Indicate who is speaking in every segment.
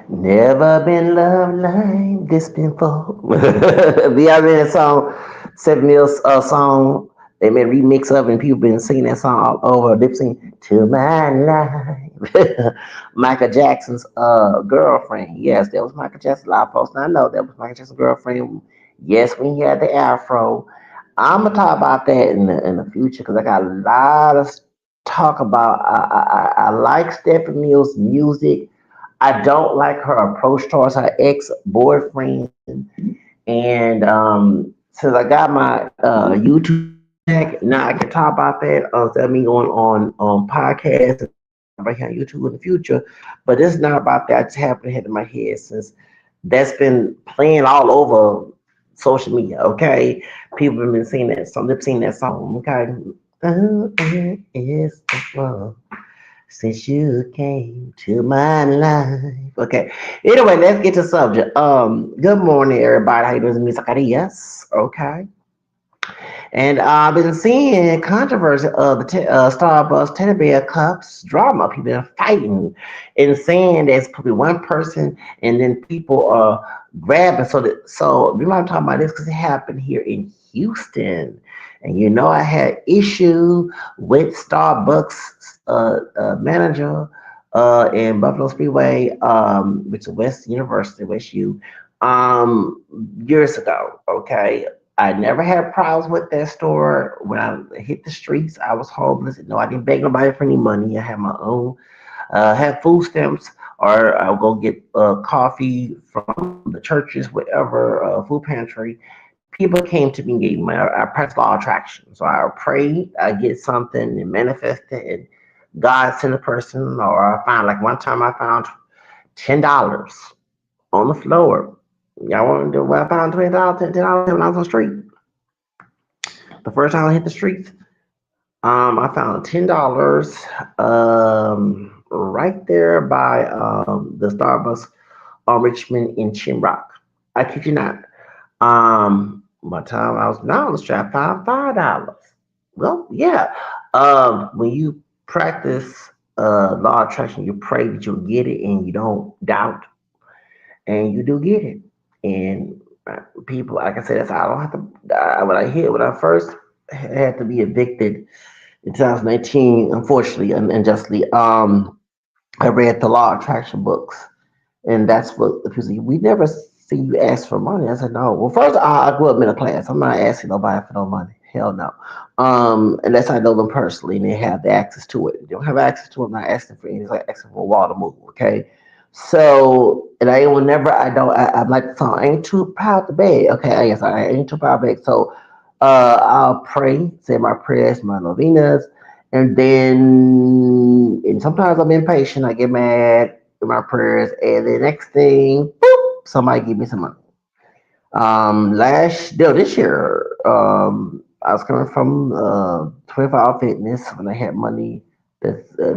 Speaker 1: Never been loved like this before. The other song, 7 Mills song, they made a remix of, and people been singing that song all over, lip sync to my life. Michael Jackson's girlfriend. Yes, that was Michael Jackson. A lot of folks not know that was Michael Jackson's girlfriend. Yes, when he had the afro. I'm gonna talk about that in the future because I got a lot of talk about. I like Stephanie Mills' music. I don't like her approach towards her ex boyfriend. And since I got my YouTube back, now I can talk about that. Instead of me on podcasts and right here on YouTube in the future. But it's not about that. I just happened to hit in my head since that's been playing all over social media. Okay, people have been singing that song, lip singing that song. Okay, is the love since you came to my life. Okay. Anyway, let's get to the subject. Good morning, everybody. How you doing, Miss Zacarias? Okay. And I've been seeing controversy of the Starbucks teddy bear cups drama. People are fighting and saying there's probably one person, and then people are grabbing. So we might talk about this because it happened here in Houston, and I had issue with Starbucks manager in Buffalo Speedway, which is West University, West U, years ago. Okay, I never had problems with that store. When I hit the streets, I was homeless. No, I didn't beg nobody for any money. I had my own, had food stamps, or I'll go get coffee from the churches, whatever, food pantry. People came to me and gave me I practiced law of attraction. So I prayed, I get something and manifest it, and God sent a person, or I found, like one time I found $10 on the floor. Y'all want to do what I found $20, $10 when I was on the street. The first time I hit the streets, I found $10 right there by the Starbucks on Richmond in Chimrock. I kid you not. One time I was not on the strap, I found $5. Well, yeah. When you practice law of attraction, you pray that you'll get it and you don't doubt, and you do get it. And people, like I said, that's how I don't have to. When I first had to be evicted in 2019, unfortunately and unjustly, I read the law of attraction books, and that's what the people say. We never see you ask for money. I said, no. Well, first, I grew up middle class. I'm not asking nobody for no money. Hell no. Unless I know them personally and they have the access to it. If they don't have access to it, I'm not asking for anything. It's like asking for a wall to move. Okay. So, and I will never, I don't, I'm like the song, I ain't too proud to beg. Okay, I guess I ain't too proud to beg. So, I'll pray, say my prayers, my novenas, and then, and sometimes I'm impatient. I get mad with my prayers, and the next thing, boop, somebody give me some money. This year, I was coming from 25 Fitness when I had money that I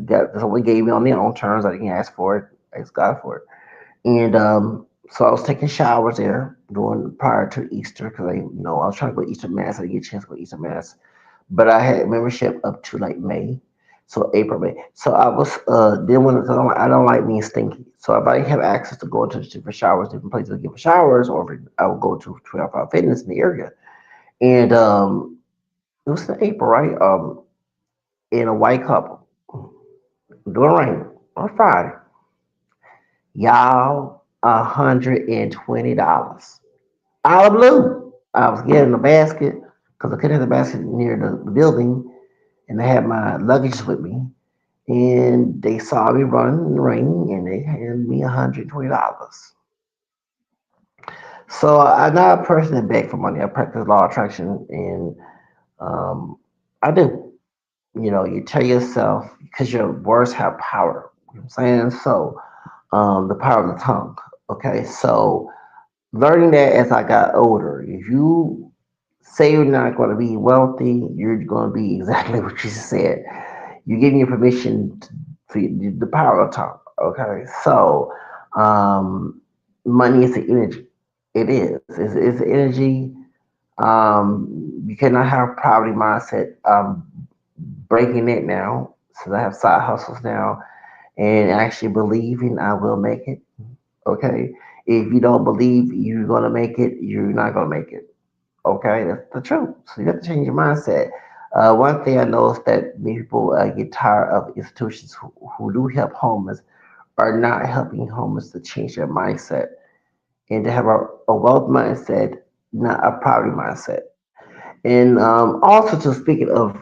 Speaker 1: got, that someone gave me on their own terms. I didn't ask for it. I asked God for it. And so I was taking showers there during prior to Easter because I was trying to go to Easter Mass. I didn't get a chance to go to Easter Mass, but I had membership up to like May, so April, May. So I was then when I don't like being stinky. So if I have access to go to different showers, different places to give showers, or if I would go to 12 Hour Fitness in the area, and it was in April, right? In a white couple during rain on Friday, y'all, $120 out of blue. I was getting a basket because I couldn't have the basket near the building, and I had my luggage with me. And they saw me running in the rain, and they handed me $120. So I'm not a person that beg for money. I practice law of attraction, and um, I do. You tell yourself because your words have power. You know what I'm saying? So the power of the tongue. Okay, so learning that as I got older, if you say you're not going to be wealthy, you're going to be exactly what you said. You're giving your permission to the power of tongue. Okay, so um, money is the energy. It is. It's the energy. You cannot have poverty mindset. Breaking it now, since I have side hustles now, and actually believing I will make it. Okay, if you don't believe you're gonna make it, you're not gonna make it. Okay, that's the truth. So you have to change your mindset. One thing I know is that many people get tired of institutions who do help homeless are not helping homeless to change their mindset and to have a wealth mindset, not a poverty mindset. And also, to speaking of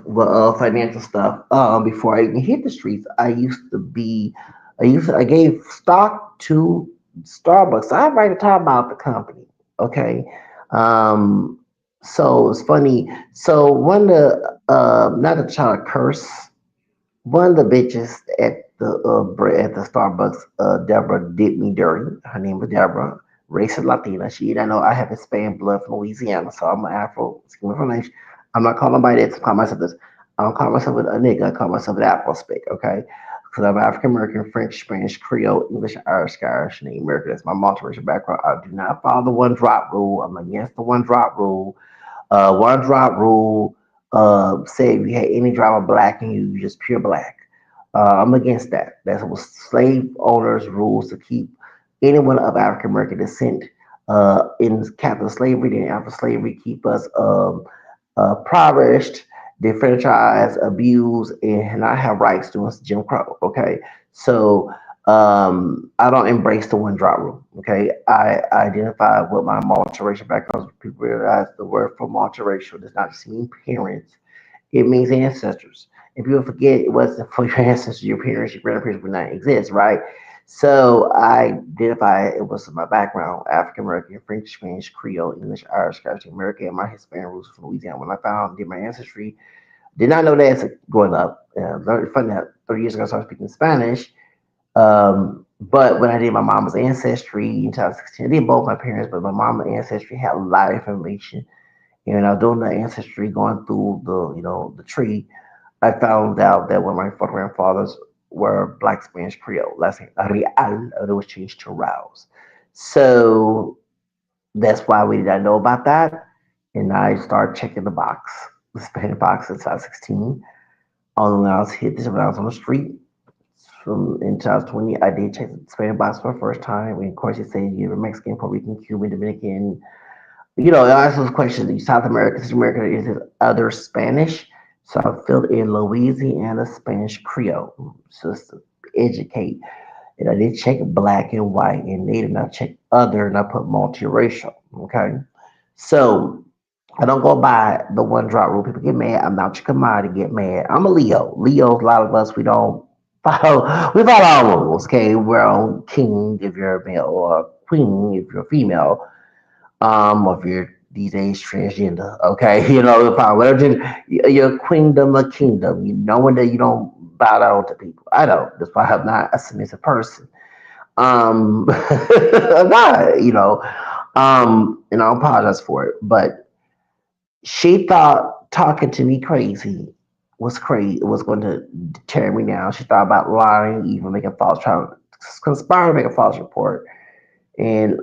Speaker 1: financial stuff, before I even hit the streets, I gave stock to Starbucks. I write a talk about the company. Okay, um, so it's funny. So one of the not to try to curse, one of the bitches at the Starbucks, Deborah did me dirty. Her name was Deborah, racist Latina. She didn't know I have Hispanic blood from Louisiana, so I'm an Afro. Excuse me for language. I'm not calling nobody this. I call myself this. I don't call myself a nigga. I call myself an Afro speak. Okay, because I'm African American, French, Spanish, Creole, English, Irish, Scottish, and American. That's my multiracial background. I do not follow the one drop rule. I'm against the one drop rule. One drop rule. Say if you had any drop of black in you, you just pure black. I'm against that. That's what slave owners' rules to keep anyone of African American descent in capital slavery. Then after slavery, keep us impoverished, disfranchised, abused, and not have rights to us. Jim Crow. Okay, so I don't embrace the one drop rule. Okay, I identify with my multiracial background. People realize the word for multiracial does not just mean parents; it means ancestors. And people forget it wasn't for your ancestors, your parents, your grandparents would not exist, right? So I identify it was my background, African American, French, Spanish, Creole, English, Irish, Scottish, American, and my Hispanic roots from Louisiana. When I found did my ancestry, did not know that as growing up. Learned funny that 30 years ago I started speaking Spanish. But when I did my mama's ancestry in 2016, I did both my parents, but my mama's ancestry had a lot of information. And I was doing the ancestry, going through the tree, I found out that one of my four grandfathers were Black Spanish Creole. Last name Real, it was changed to Rouse. So that's why we did not know about that. And I started checking the Spanish box in 2016. Only when I was hit this when I was on the street from in 2020, I did check the Spanish box for the first time. And of course, you say you're Mexican, Puerto Rican, Cuban, Dominican, I ask those questions. South America, Central America, is it other Spanish? So I filled in Louisiana Spanish Creole. So it's to educate. And I did check black and white and native, and I checked other, and I put multiracial. Okay. So I don't go by the one drop rule. People get mad. I'm not your commodity, get mad. I'm a Leo. Leos, a lot of us, we don't follow, we follow our rules. Okay. We're on king if you're a male or queen if you're a female of your these days transgender. Okay, fine, whatever gender, your queendom or kingdom. You know that you don't bow down to people. I don't. That's why I'm not a submissive person. I'm not. And I apologize for it. But she thought talking to me crazy was crazy. It was going to tear me down. She thought about lying, even making false, trying to conspire to make a false report. And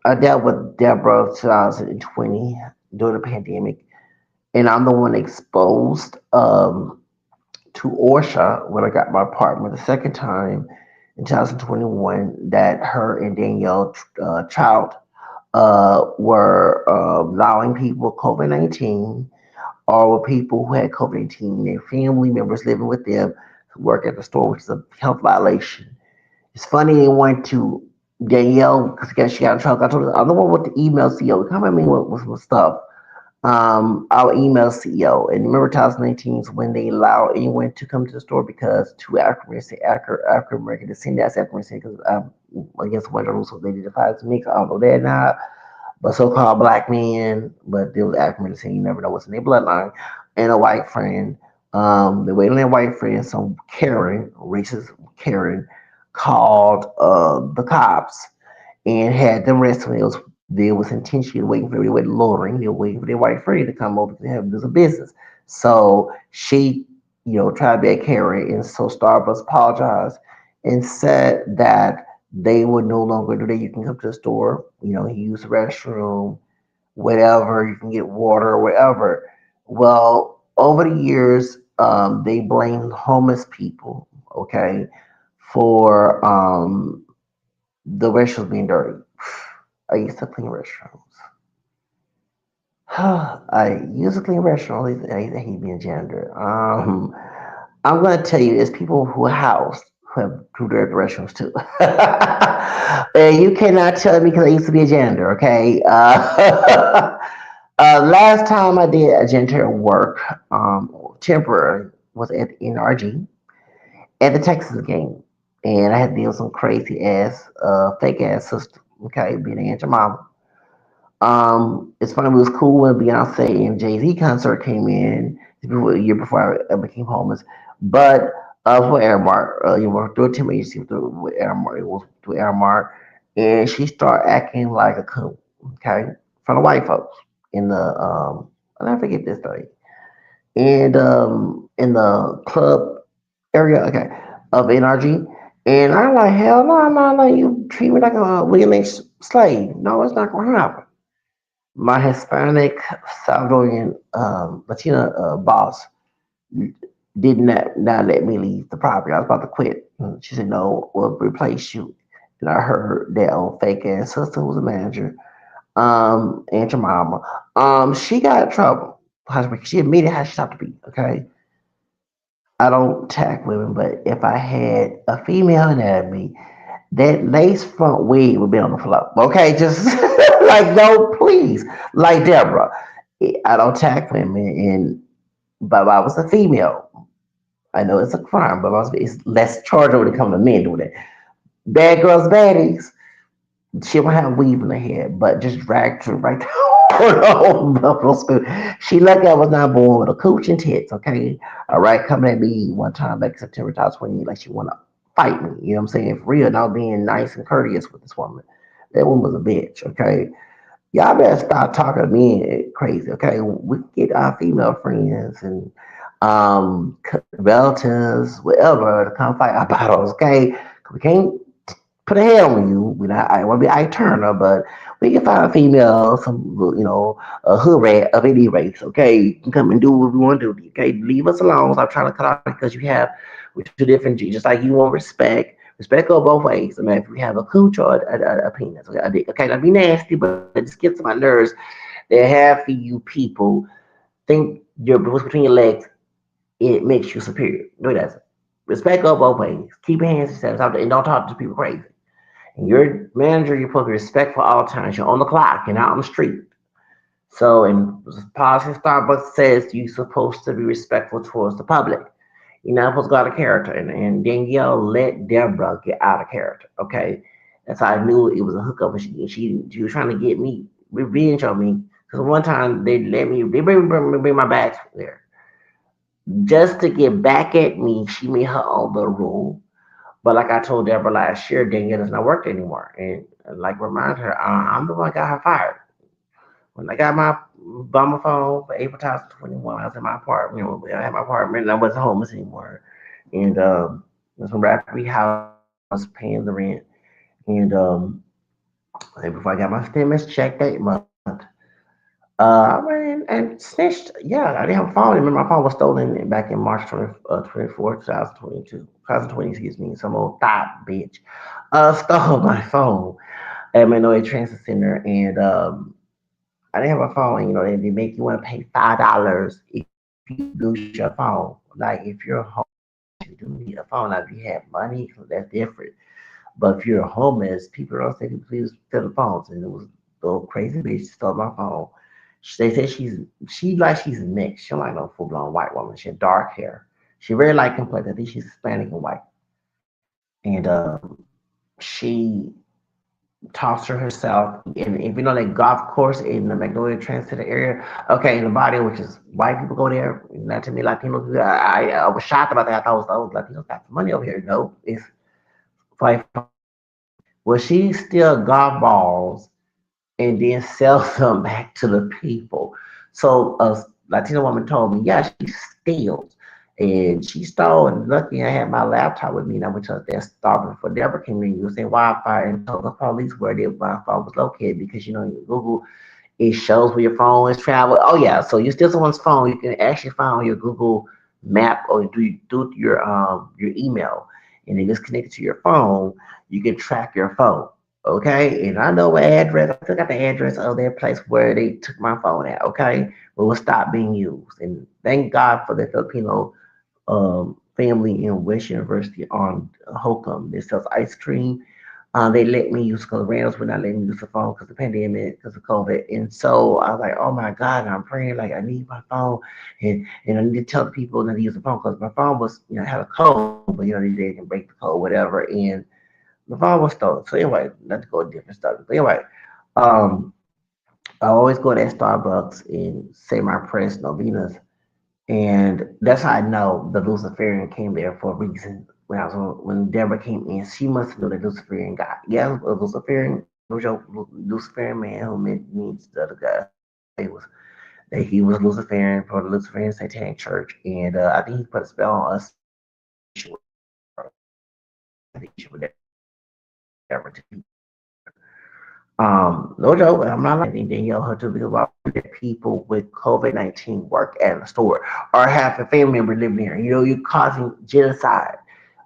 Speaker 1: I dealt with Deborah 2020 during the pandemic, and I'm the one exposed to Orsha when I got my apartment the second time in 2021 that her and Danielle Trout were allowing people with COVID-19 or with people who had COVID-19, their family members living with them, who work at the store, which is a health violation. It's funny they went to Danielle because she got in trouble. I told her I'm the one with the email CEO. Come at me with stuff. Our email CEO. And remember 2019 is when they allow anyone to come to the store because two African American descent, that's African descent because against one of the rules, so they identify as mixed. I don't know that now. But so-called black men, but they was African descent. You never know what's in their bloodline. And a white friend. They waited on their white friend, some Karen, racist Karen, called the cops and had them arrested. They was intentionally waiting for everybody loitering. They were waiting for their white friend to come over to have do some business. So she, tried to be a Karen, and so Starbucks apologized and said that they would no longer do that. You can come to the store, use the restroom, whatever. You can get water or whatever. Well, over the years, they blamed homeless people, okay, for the restrooms being dirty. I used to clean restrooms. I used to clean restrooms. I hate being janitor. I'm gonna tell you, it's people who house who dirty restrooms too. And you cannot tell me because I used to be a janitor. Okay. Last time I did a janitor work, temporary, was at NRG at the Texas game, and I had to deal with some crazy ass, fake ass sister. Okay, being an Aunt your mama. It's funny. It was cool when Beyonce and Jay Z concert came in a year before I became homeless. But for Airmark, through a temp agency with Airmark, it was through Airmark, and she started acting like a coon. Okay, from the white folks in the I never forget this thing, and in the club area, okay, of NRG. And I'm like, hell no, I'm not letting you treat me like a William H. slave. No, it's not gonna happen. My Hispanic Salvadorian Latina boss did not let me leave the property. I was about to quit. She said, "No, we'll replace you." And I heard that old fake ass sister who was a manager, Aunt your mama, she got in trouble. She admitted how she stopped to be. Okay, I don't attack women, but if I had a female anatomy, that lace front wig would be on the floor. Okay, just like no, please, like Deborah. I don't attack women, and but if I was a female. I know it's a crime, but it's less chargeable when it comes to men doing it. Bad girls, baddies. She don't have weave in her head, but just dragged her right down Buffalo Spoon. She lucky I was not born with a cooch and tits, okay? All right, coming at me one time back September 2020, like she wanna fight me. You know what I'm saying? For real, not being nice and courteous with this woman. That woman was a bitch, okay? Y'all better stop talking to me crazy, okay? We get our female friends and relatives, whatever, to come fight our battles, okay? We can't put a head on you. We not, I want to be Ike Turner, but we can find a female, some a hood rat of any race. Okay, you can come and do what we want to do. Okay, leave us alone. Stop trying to cut off because you have we're two different G's. Just like you want respect. Respect go both ways. I mean, if we have a cooch or a penis, okay, a dick. Okay, not be nasty, but it just gets on my nerves. That half of you people think your what's between your legs it makes you superior. No, it doesn't. Respect go both ways. Keep your hands to yourself and don't talk to people crazy. And you're manager, you're supposed to be respectful all times. You're on the clock and out on the street. So, in policy, Starbucks says you're supposed to be respectful towards the public. You're not supposed to go out of character. And Danielle let Deborah get out of character. Okay, that's how I knew it was a hookup. She was trying to get me revenge on me because one time they bring my bags there just to get back at me. She made her own little rule. But like I told Deborah last year, Danielle does not work anymore. And like remind her, I'm the one that got her fired. When I got my bummer phone for April 2021, I was in my apartment. I had my apartment and I wasn't homeless anymore. And was from Rafferty House paying the rent. And and before I got my stimulus check that month, I went in and snitched. Yeah, I didn't have a phone. Remember, my phone was stolen back in March 24th, 2022. 2020, excuse me. Some old thought bitch stole my phone at Manoy Transit Center. And I didn't have a phone. They make you want to pay $5 if you lose your phone. Like, if you're home, you do need a phone. Now, if you have money, that's different. But if you're homeless, people don't say, please fill the phones. And it was the crazy bitch stole my phone. They say she's mixed. She don't like no full blown white woman. She had dark hair. She very light complexion. I think she's Hispanic and white. And she talks to herself. And if you know that golf course in the Magnolia Transit area, okay, in the body, which is white people go there, not to me Latino people. I was shocked about that. I thought it was Latinos got some money over here. No, it's white. Well, she still golf balls and then sell them back to the people. So a Latino woman told me, yeah, she steals. And she stole, and lucky I had my laptop with me, and I went to there starving for Deborah came in using Wi-Fi and told the police where their Wi-Fi was located because Google it shows where your phone is traveled. Oh yeah, so you steal someone's phone, you can actually find your Google map or do your email, and then it's connected to your phone. You can track your phone. Okay, and I know my address. I still got the address of their place where they took my phone at. Okay, but it was stopped being used. And thank God for the Filipino family in West University on Holcomb. They sells ice cream. They let me use because Randall's would not let me use the phone because of the pandemic, because of COVID. And so I was like, oh my God, I'm praying like I need my phone. And I need to tell the people not to use the phone because my phone was, had a code, but they can break the code, whatever. And the phone was stolen. So anyway, not to go a different stuff. But anyway, um, I always go to Starbucks and say my prayers, novenas. And that's how I know the Luciferian came there for a reason. When Deborah came in, she must know that Luciferian guy. Yeah, a Luciferian, no joke, Luciferian man who means the other guy. He was that he was Luciferian for the Luciferian Satanic Church, and I think he put a spell on us. No joke, I'm not lying. Danielle her too because why would that people with COVID-19 work at a store or have a family member living there? You're causing genocide,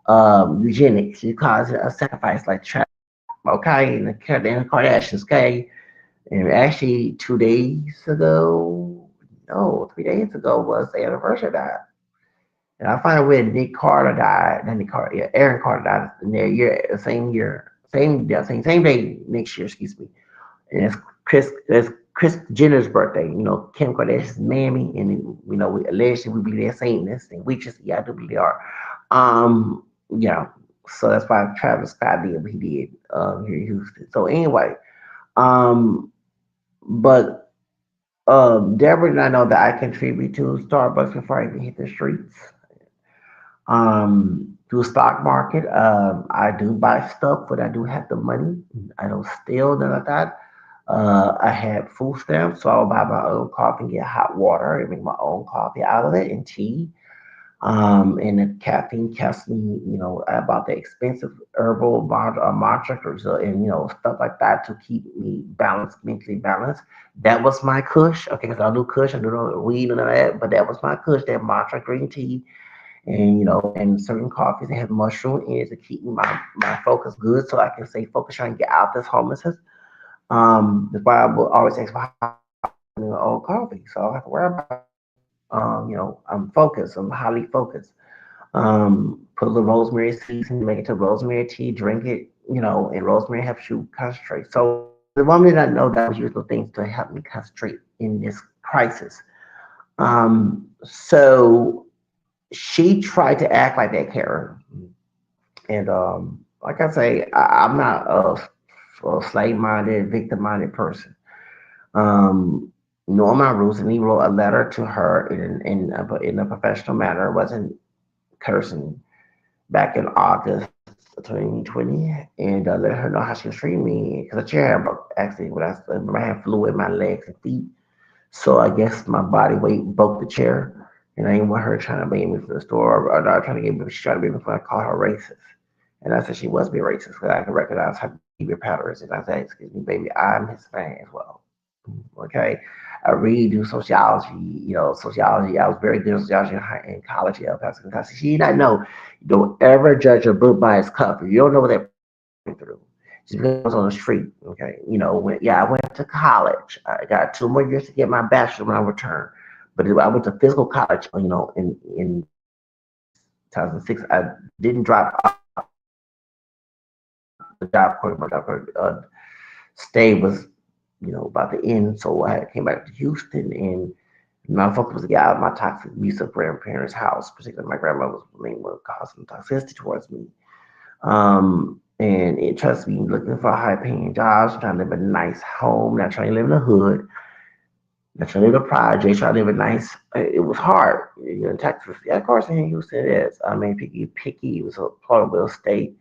Speaker 1: eugenics. You're causing a sacrifice like trap. Okay, and the Kardashians. Okay, and actually 2 days ago, no, 3 days ago was the anniversary of that. And I find out when Nick Carter died, not Nick Carter, yeah, Aaron Carter died in their year, the same year, same, yeah, same day next year, excuse me. And it's Chris Jenner's birthday. Kim Kardashian's mammy, and we allegedly we believe they're Satanists and witches. Yeah, I do believe they are. Yeah. So that's why Travis Scott did what he did here in Houston. So anyway, um, but Deborah and I know that I contribute to Starbucks before I even hit the streets. To the stock market, I do buy stuff, but I do have the money. I don't steal none of that. I had food stamps, so I'll buy my own coffee and get hot water and make my own coffee out of it and tea. And the caffeine keeps me, I bought the expensive herbal matcha and, stuff like that to keep me balanced, mentally balanced. That was my kush. Okay, because I do kush, I do no weed and all that, but that was my kush, that matcha green tea and and certain coffees that have mushroom in it to keep my focus good so I can stay focused trying to get out this homelessness. That's why I will always ask for old coffee, so I don't have to worry about it. I'm focused. I'm highly focused. Put a little rosemary seeds and make it to rosemary tea. Drink it. And rosemary helps you concentrate. So the woman did not know that was useful things to help me concentrate in this crisis. So she tried to act like that, Karen. And like I say, I'm not a slave-minded, victim-minded person. Knowing my roots, and he wrote a letter to her in a professional manner. It wasn't cursing back in August 2020, and let her know how she was treating me because the chair had broke. Actually, when I had fluid in my legs and feet, so I guess my body weight broke the chair, and I didn't want her trying to bring me to the store or not trying to get me. She tried to bring me before I called her racist. And I said she was being racist because I could recognize her behavior patterns. And I said, excuse me, baby, I'm Hispanic as well. Okay. I really do sociology, sociology. I was very good at sociology in college. Yeah, because she did not know, don't ever judge a book by its cover. You don't know what they're going through. Just because I was on the street. Okay. I went to college. I got 2 more years to get my bachelor when I returned. But I went to physical college, in 2006. I didn't drop out the job corps. My job corps stay was, about to end. So I came back to Houston and my focus was to get out of my toxic, abusive grandparents' house, particularly my grandmother was blaming causing toxicity towards me. And it trust me, looking for high paying jobs, trying to live in a nice home, not trying to live in the hood, not trying to live in a project, trying to live a nice. It was hard. You're in Texas. Yeah, of course, in Houston it is. I mean, picky. It was a horrible state.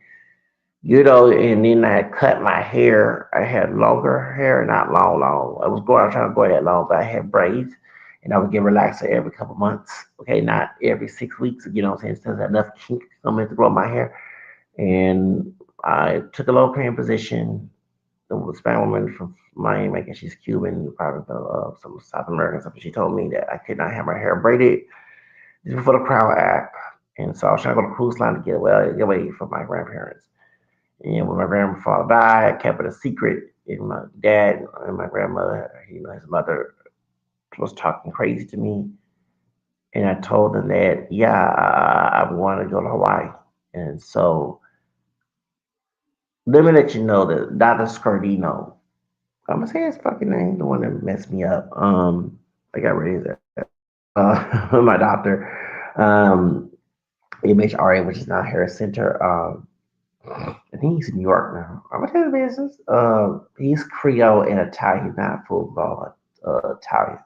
Speaker 1: And then I cut my hair. I had longer hair, not long. I was trying to go that long, but I had braids, and I would get relaxer every couple months. Okay, not every 6 weeks. What I'm saying? Since enough kink coming to grow my hair, and I took a low paying position. It was a Spanish woman from Miami, I guess she's Cuban, probably some South American stuff. She told me that I could not have my hair braided. This was before the Crown Act, and so I was trying to go to cruise line to get away from my grandparents. And when my grandfather died, I kept it a secret. And my dad and my grandmother, his mother was talking crazy to me. And I told them that, yeah, I want to go to Hawaii. And so let me let you know that Dr. Scardino, I'm gonna say his fucking name, the one that messed me up. I got rid of that. My doctor, um, MHRA, which is now Harris Center. I think he's in New York now. I'm gonna tell you the business. He's Creole and Italian. He's not full blood Italian.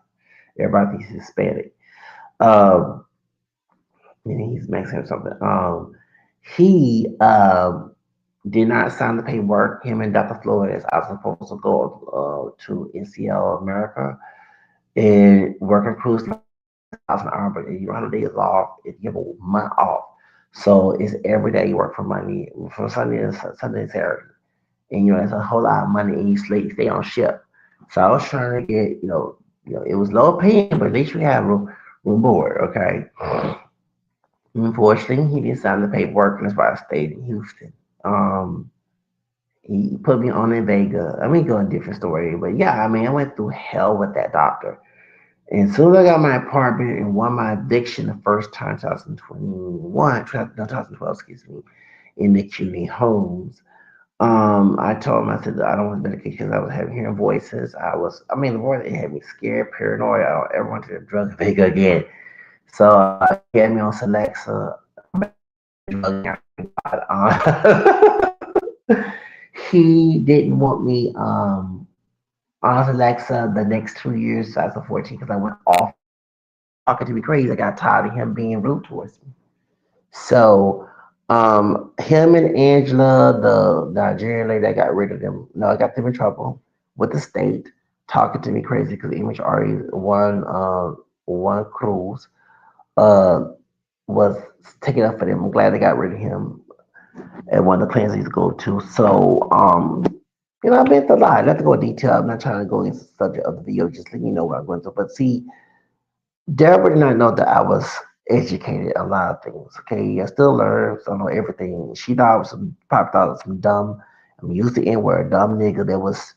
Speaker 1: Everybody thinks he's Hispanic. Um, and he's Mexican or something. He did not sign the paperwork. Him and Dr. Flores, I was supposed to go to NCL America and work in cruise line 1,000 hours, but you run a day off, if you have a month off. So it's every day you work for money from Sunday to Saturday. And it's a whole lot of money and you stay on ship. So I was trying to get, it was low paying, but at least we have room board, okay? Unfortunately, he didn't sign the paperwork, and that's why I stayed in Houston. Um, he put me on in Vega. I mean, go a different story, but yeah, I mean, I went through hell with that doctor. And as soon as I got my apartment and won my eviction the first time, 2021, 2012, excuse me, in the CUNY homes, I told him, I said, I don't want medication because I was having hearing voices. I mean, the voice, it had me scared, paranoid. I don't ever want to do drugs Vega again. So he had me on Celexa. He didn't want me on Alexa the next 2 years, 2014, because I went off talking to me crazy. I got tired of him being rude towards me. So, him and Angela, the Nigerian lady, I got rid of them. No, I got them in trouble with the state talking to me crazy because Image already one cruise uh was taking up for them. I'm glad they got rid of him at one of the plans I used to go to. So, I've been through a lot. Not to go into detail. I'm not trying to go into the subject of the video, just letting you know what I'm going through. But see, Deborah did not know that I was educated a lot of things. Okay, I still learn, so I know everything. She thought I was probably thought I was some dumb. I'm used to N word, dumb nigga that was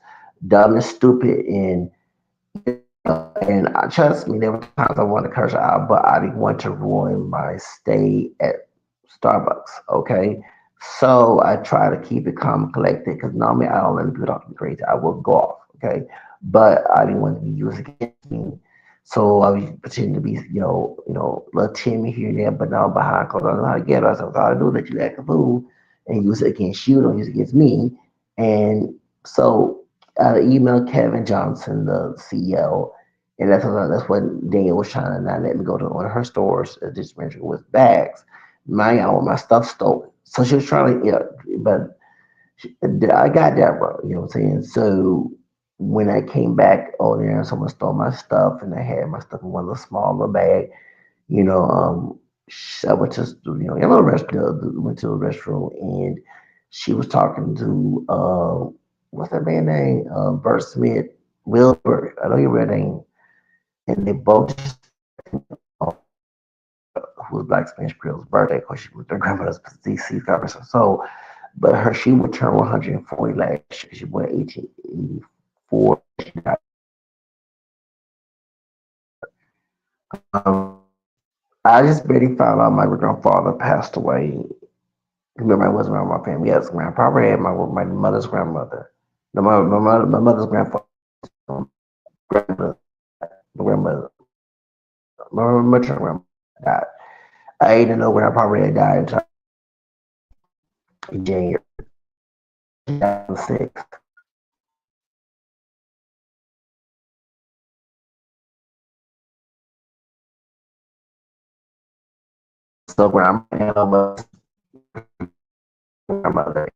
Speaker 1: dumb and stupid, and trust me, there were times I wanted to curse her out, but I didn't want to ruin my stay at Starbucks. Okay, so I try to keep it calm and collected because normally I don't let people talk to me crazy. I will go off. Okay, but I didn't want to be used against me. So I was pretending to be, little Timmy here and there, but now behind closed doors, I know how to get us. So all I do is let you act a fool and use it against you, don't use it against me. And so I emailed Kevin Johnson, the CEO, and that's what Daniel was trying to not let me go to one of her stores, just mentioned with bags. I all my stuff stolen. So she was trying to, but I got that, bro. You know what I'm saying? So when I came back over there, someone stole my stuff, and I had my stuff in one little small little bag. You know, I went to a little restaurant, went to a restroom, and she was talking to what's that man name? Bert Smith, Wilbur. I know your real name, and they both who was Black Spanish Creole's birthday because she was their grandmother's deceased grandmother. So, but she would turn 140 last year. She born 1884. Um, I just barely found out my grandfather passed away. Remember, I wasn't around my family. Yes, my probably had my mother's grandmother. No, my mother's grandfather, grandmother, my grandmother, my maternal grandmother died. I didn't know when I probably had died in January 2006. So grandma, grandmother,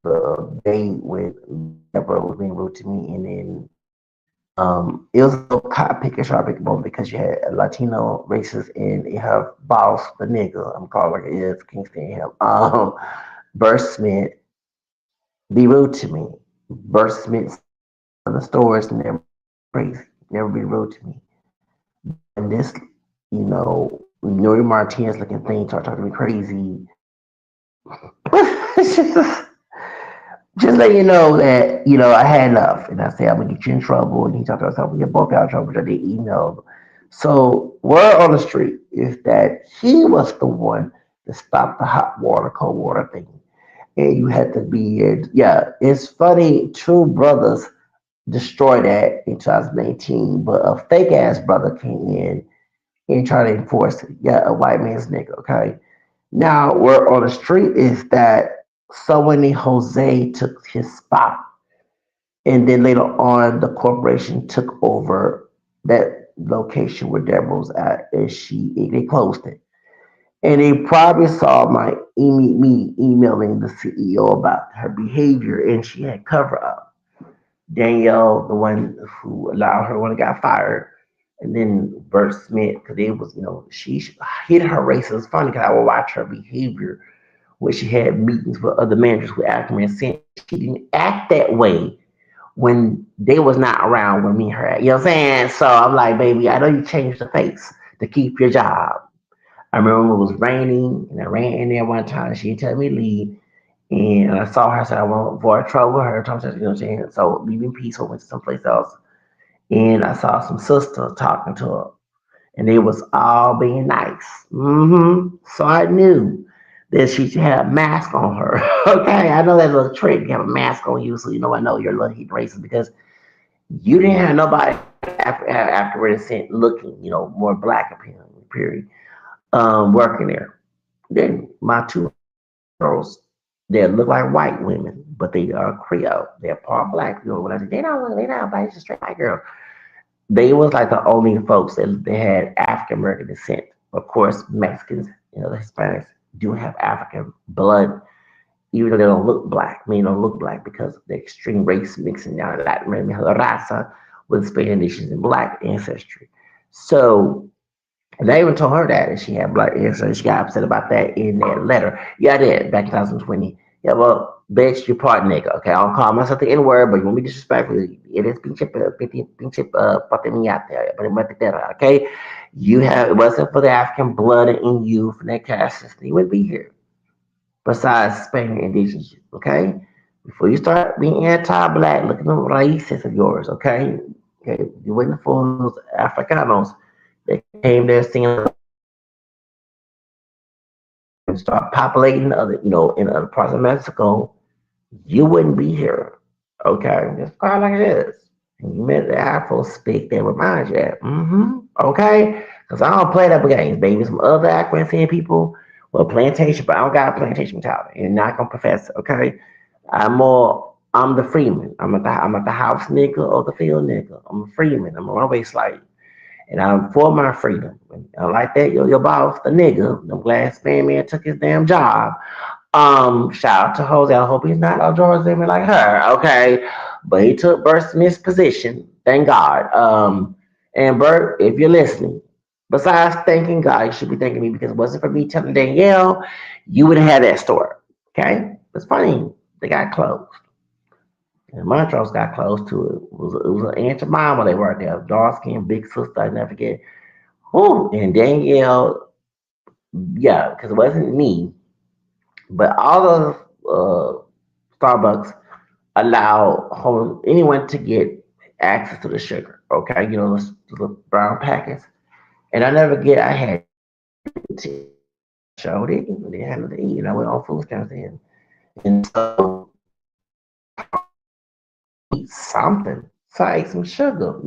Speaker 1: the day when Deborah was being rude to me, and then it was a little cotton picker, sharp picker moment because you had a Latino racist and you have boss, the nigga, I'm calling like it is, can't stand him. Bert Smith be rude to me. Bert Smith in the stores never crazy, never be rude to me. And this, Nori Martinez looking thing start talking to me crazy. Just let you know that, I had enough. And I said, I'm gonna get you in trouble. And he talked to us, we get both out of trouble, which I did email. So word on the street is that he was the one to stop the hot water, cold water thing. And you had to be in. Yeah, it's funny, two brothers destroyed that in 2018, but a fake ass brother came in and tried to enforce it. Yeah, a white man's nigga, okay? Now, word on the street is that someone named Jose took his spot, and then later on, the corporation took over that location where Deborah was at, and they closed it. And they probably saw me emailing the CEO about her behavior, and she had cover up. Danielle, the one who allowed her when it got fired, and then Bert Smith, because it was, she hid her race. It was funny because I would watch her behavior when she had meetings with other managers with Ackerman Cent. She didn't act that way when they was not around when me and her. You know what I'm saying? So I'm like, baby, I know you changed the face to keep your job. I remember it was raining, and I ran in there one time. She didn't tell me to leave, and I saw her. I said, I won't avoid trouble with her. You know what I'm saying? So leaving peaceful, went to someplace else, and I saw some sisters talking to her, and they was all being nice. So I knew that she should have a mask on her. Okay, I know that little trick. You have a mask on you, so I know you're a little heat racist because you didn't have nobody afterward sent looking, more black appearing. Period. Working there. Then my two girls, they look like white women, but they are Creole. They're part black. When I said they not white, it's just straight white girl. They was like the only folks that they had African American descent. Of course, Mexicans, the Hispanics do have African blood, even though they don't look black. I mean, they don't look black because of the extreme race mixing down Latin raza with Spanish nations and black ancestry. So they even told her that, and she had black ancestry. She got upset about that in that letter. Yeah, I did back in 2020. Yeah, well, bitch, you part nigga. Okay, I don't call myself the N word, but you want me disrespectful. It is pinche patemiate, but it might be that, okay? It wasn't for the African blood in you from that caste system. You wouldn't be here. Besides Spain indigenous, okay? Before you start being anti-black, look at the races of yours, okay? Okay, you waiting for those Africanos that came there seeing and start populating in other parts of Mexico, you wouldn't be here. Okay, just call it like it is. And you met the Afro speak, they remind you that. Okay, because I don't play that games, baby. Some other Afro people, well, plantation, but I don't got a plantation mentality, and not gonna profess it. Okay, I'm the freeman. I'm at the house nigga or the field nigga. I'm a freeman. I'm a runaway slave. And I'm for my freedom. And I like that. Your boss, the nigga, the glass man took his damn job. Shout out to Jose. I hope he's not a George Zimmer like her, okay? But he took Bert Smith's position. Thank God. And Bert, if you're listening, besides thanking God, you should be thanking me because it wasn't for me telling Danielle, you would have had that store. Okay? It's funny. They got closed. And Montrose got close to it. It was an Aunt Jemima they worked there. Dark skin, big sister, I never forget. Who and Danielle, yeah, because it wasn't me, but all of Starbucks allow anyone to get access to the sugar. Okay, those little brown packets. And I never get. I had showed it. They had it. I went on food stamps in, and so eat something. So I ate some sugar.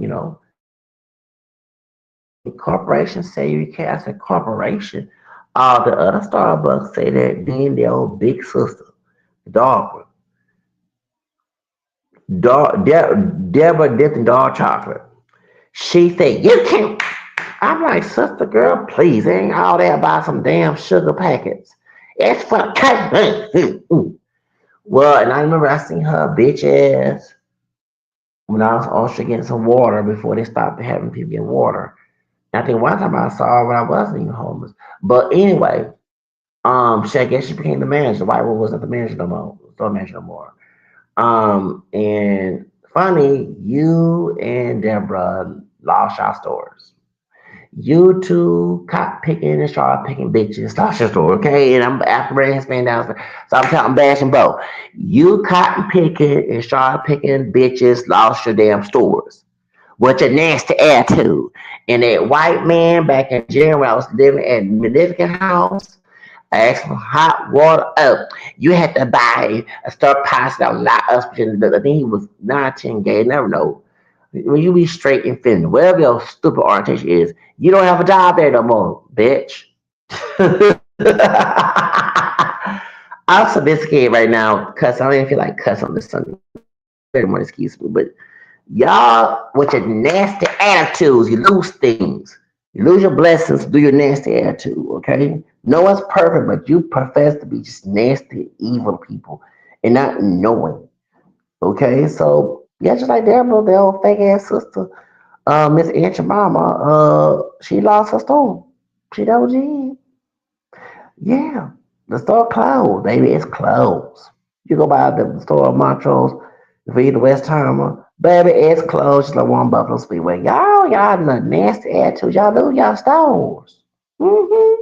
Speaker 1: The corporation say you can't. I said corporation. All the other Starbucks say that then their old big sister, dog, Deborah dipped in dark chocolate. She said, "You can't." I'm like, sister girl, please, ain't all that about some damn sugar packets. It's for the cake. Well, and I remember I seen her bitch ass when I was also getting some water before they stopped having people get water. And I think one time I saw her when I wasn't even homeless. But anyway, I guess she became the manager. The white woman wasn't the manager no more. Store manager no more. And funny, you and Deborah lost your stores. You two cop picking and sharp picking bitches. That's your story, okay? And I'm after bringing his man down. So I'm bashing both. You cotton picking and sharp picking bitches lost your damn stores. With your nasty attitude. And that white man back in January, when I was living at Magnificent House, I asked for hot water. Oh, you had to buy a stir pasta that was not us. I think he was 19 gay. Never know. When you be straight and thin, whatever your stupid orientation is, you don't have a job there no more, bitch. I'm sophisticated right now, cuss. I don't even feel like cuss on this Sunday. Very much excuse me, but y'all with your nasty attitudes, you lose things. You lose your blessings, do your nasty attitude, okay? No one's perfect, but you profess to be just nasty, evil people and not knowing. Okay, so yeah, just like Deborah, the old fake ass sister, Miss Aunt Jemima, she lost her store. She OG. Yeah, the store closed, baby. It's closed. You go by the store of Montrose, if you eat the West Timer, baby, it's closed. Just like one Buffalo Speedway. Y'all, the nasty attitude. Y'all lose y'all stores. Mm-hmm.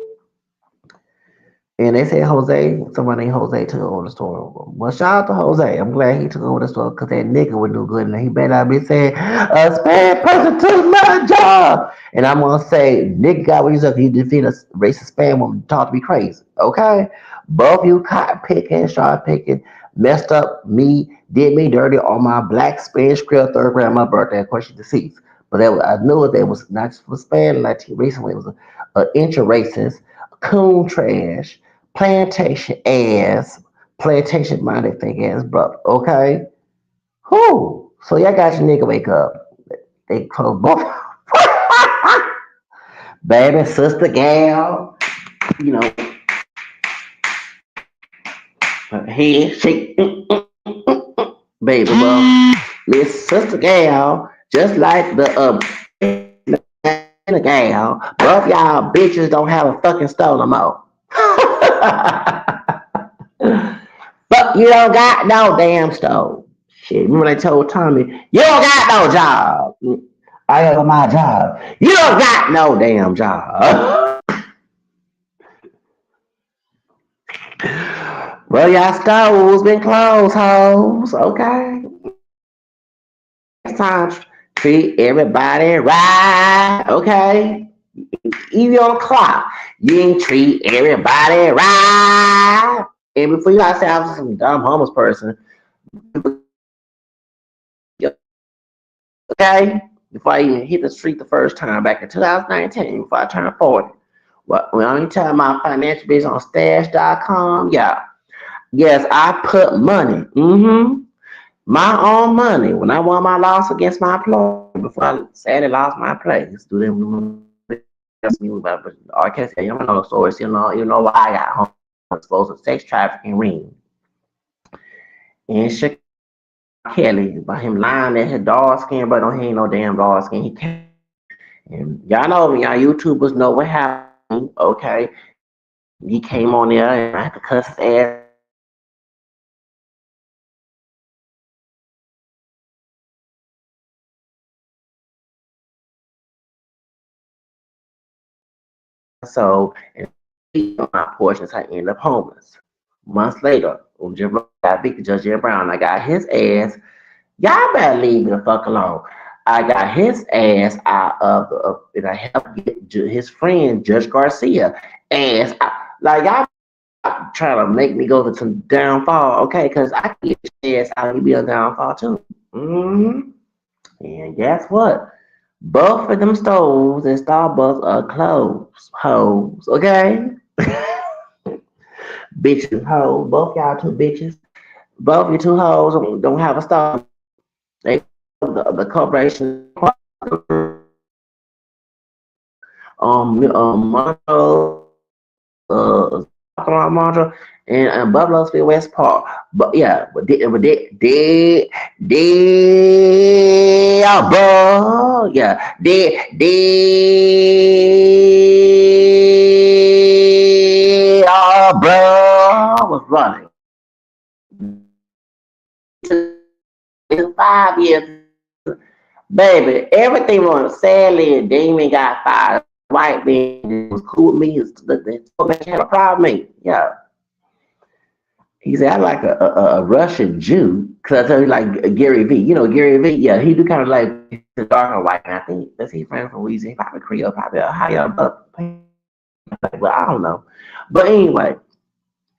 Speaker 1: And they said Jose, somebody named Jose took over the store. Well, shout out to Jose. I'm glad he took over the store because that nigga would do good. And he better not be saying, a spam person took my job. And I'm going to say, nigga got what he's up. You defeat a racist spam woman. Talk to me crazy. Okay? Both you cotton picking, sharp picking, messed up me, did me dirty on my black Spanish grill third grade, my birthday. Of course, she's deceased. But I knew it. That was not just for Spanish, Latino, recently. It was an inch of racist, coon trash plantation ass, plantation minded fake ass brother. Okay? Who? So y'all got your nigga wake up. They close both. Baby, sister, gal, you know, head shake, baby, well, Miss Sister Gal, just like the gal, both y'all bitches don't have a fucking stone no more. But you don't got no damn stove. Shit, remember they told Tommy, you don't got no job. I got my job. You don't got no damn job. Well, y'all stoves been closed, hoes. Okay. Next time, treat everybody right. Okay. Even on the clock, you ain't treat everybody right. And before you guys say I was some dumb homeless person, okay? Before I even hit the street the first time back in 2019, before I turned 40. Well, when I tell my financial business on stash.com, yeah. Yes, I put money, my own money. When I won my loss against my employer, before I sadly lost my place, do them me about I can't say you don't know the stories, you know why I got home exposed to sex trafficking ring in Chicago. Kelly by him lying that his dark skin, but don't he ain't no damn dark skin. He can't. And y'all know me, y'all YouTubers know what happened. Okay, he came on there and I had to cuss his ass. So and my portions, I ended up homeless. Months later, when Jim got big, Judge Jim Brown, I got his ass. Y'all better leave me the fuck alone. I got his ass out of and I helped get his friend Judge Garcia ass. Like y'all trying to make me go to some downfall, okay? Because I can get your ass out and be a downfall too. hmm And guess what? Both of them stoves and Starbucks are closed, hoes, okay? Bitches, hoes, both y'all two bitches. Both you two hoes don't have a stove. They the corporation Montrose, Montrose, and Buffalo Street West Park. But yeah, bro, yeah, bro, was running. 5 years, baby, everything was sadly. Damien got fired. white man was cool with me. The poor man had a problem with me. Yeah. He said, I like a Russian Jew. Because I tell you, like Gary V. You know, Gary V, yeah, he do kind of like the darker white. And I think that's his friend from Louisiana. Probably Creole, probably Ohio, but well, I don't know. But anyway,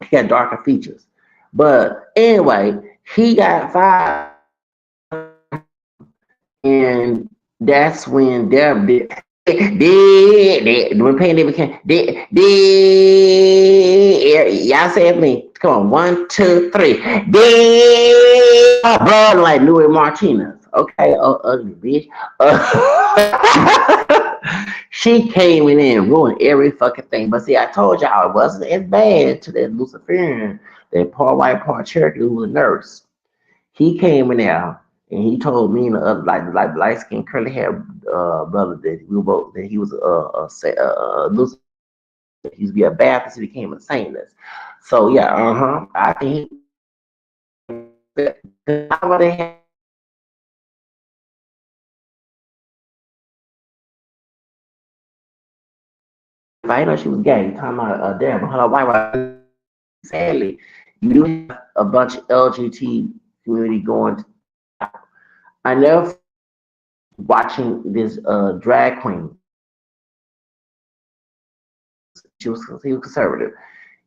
Speaker 1: he got darker features. But anyway, he got fired, and that's when Deb did when pandemic came. Did y'all say it me? Come on, 1, 2, 3. Did blood like Louis Martinez? Okay, oh, ugly bitch. She came in and ruined every fucking thing. But see, I told y'all it wasn't as bad to that Luciferian, that part white, part Cherokee who was a nurse. He came in there and he told me and the other like light skinned curly hair brother that we were both that he was Lucifer. He used to be a Baptist. He became a Satanist. So yeah, I think how they have if I know she was gay, talking about damn, her white. Sadly, you do have a bunch of LGBT community going. I never watching this drag queen. He was conservative,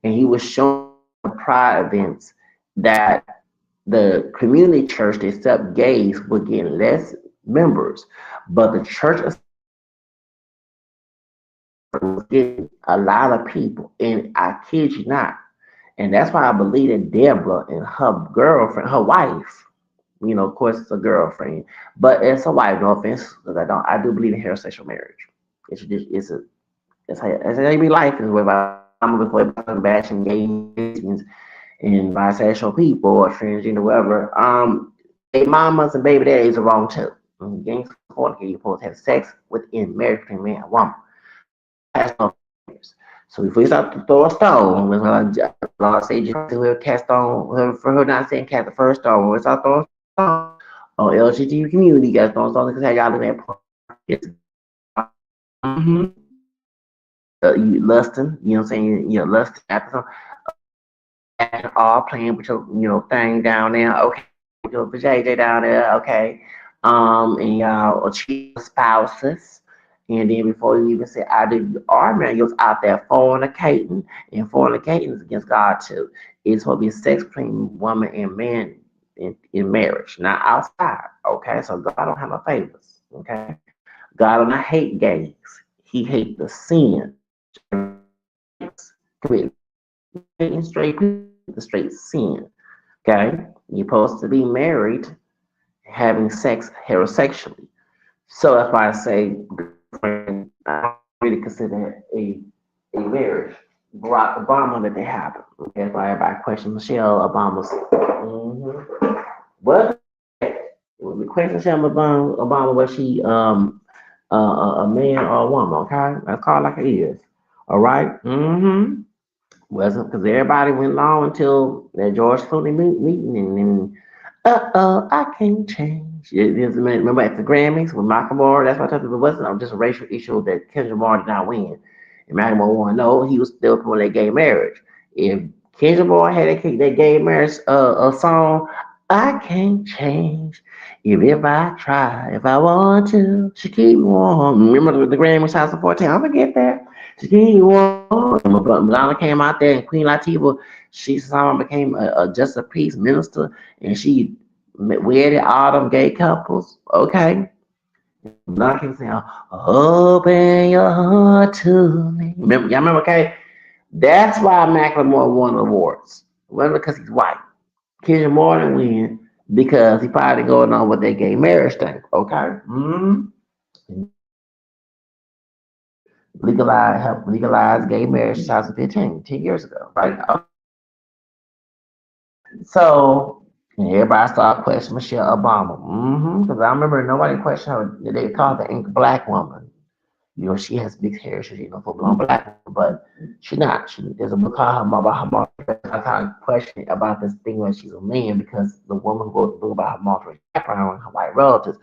Speaker 1: and he was showing pride events that the community church that accept gays were getting less members, but the church was getting a lot of people. And I kid you not. And that's why I believe that Deborah and her girlfriend, her wife, you know, of course it's a girlfriend, but it's a wife. No offense, because I do believe in heterosexual marriage. It's just, it's how you be life is with I'm before bashing gay and bisexual people or transgender, whatever. Gay mamas and baby daddies are wrong too. Gang support, you're supposed to have sex within marriage between man and woman. That's no fairness. So if we start to throw a stone, we're going to say just whoever cast stone, for her not saying cast the first stone, we start throwing stone on LGBT community, you guys throwing stones because y'all live at mm-hmm. You lusting, you know what I'm saying? You're lusting after something, all playing with your, thing down there. Okay, with your JJ down there. Okay, and y'all are cheating spouses. And then before you even say I do, you are married, you're out there fornicating, and fornicating is against God too. It's supposed to be sex between woman and man in marriage, not outside. Okay, so God don't have no favors. Okay, God don't hate gays. He hates the sin. Straight the straight sin. Okay, you're supposed to be married, having sex heterosexually. So that's why I say I don't really consider a marriage. Barack Obama that they happen. Okay, that's why everybody question Michelle Obama's. What? When we question Michelle Obama, was she a man or a woman? Okay, that's called like it is. All right. Wasn't because everybody went along until that George Clooney meeting, and then I can't change. Remember at the Grammys with Michael Moore? That's what I told you. It wasn't just a racial issue that Kendrick Lamar did not win. And Michael Moore won. No, he was still promoting that gay marriage. If Kendrick Lamar had that gay marriage a song, I can't change. If I try, if I want to, she keep warm. Remember the Grammys House of 14? I forget that. She keep warm. Madonna came out there and Queen Latifah, she somehow became a just a peace minister, and she wedded all them gay couples. Okay, Madonna kept saying, "Open your heart to me." Y'all remember? Okay, that's why Macklemore won awards. It wasn't because he's white. Kendrick Morton win because he probably going on with that gay marriage thing. Okay, help legalize gay marriage in 2015, 10 years ago, right? So and everybody started questioning Michelle Obama. Because I remember nobody questioned her. They called the ink black woman. She has big hair. She's full blown black, but she's not. There's a book called her mom about her mom. I kind of question about this thing when she's a man because the woman who wrote the book about her mom's background and her white relatives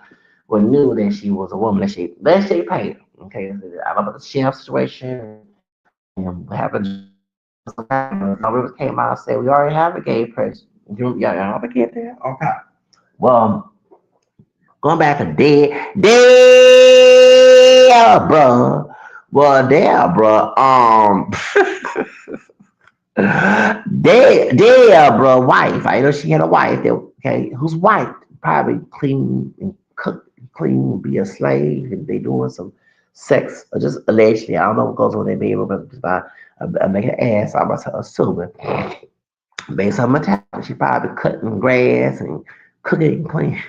Speaker 1: well knew that she was a woman. That she paid her. Okay, I don't know about the chef situation and what happened. No rivers came out and said we already have a gay person. Y'all ever get there? Okay. Well, going back to Deborah. Well, Deborah, Deborah wife. I know she had a wife that okay, who's white, probably clean and cook, clean, be a slave, and they doing some sex, or just allegedly. I don't know what goes on in their bedroom, but just by making an ass. I'm assuming based on my talent, she probably cutting grass and cooking and cleaning.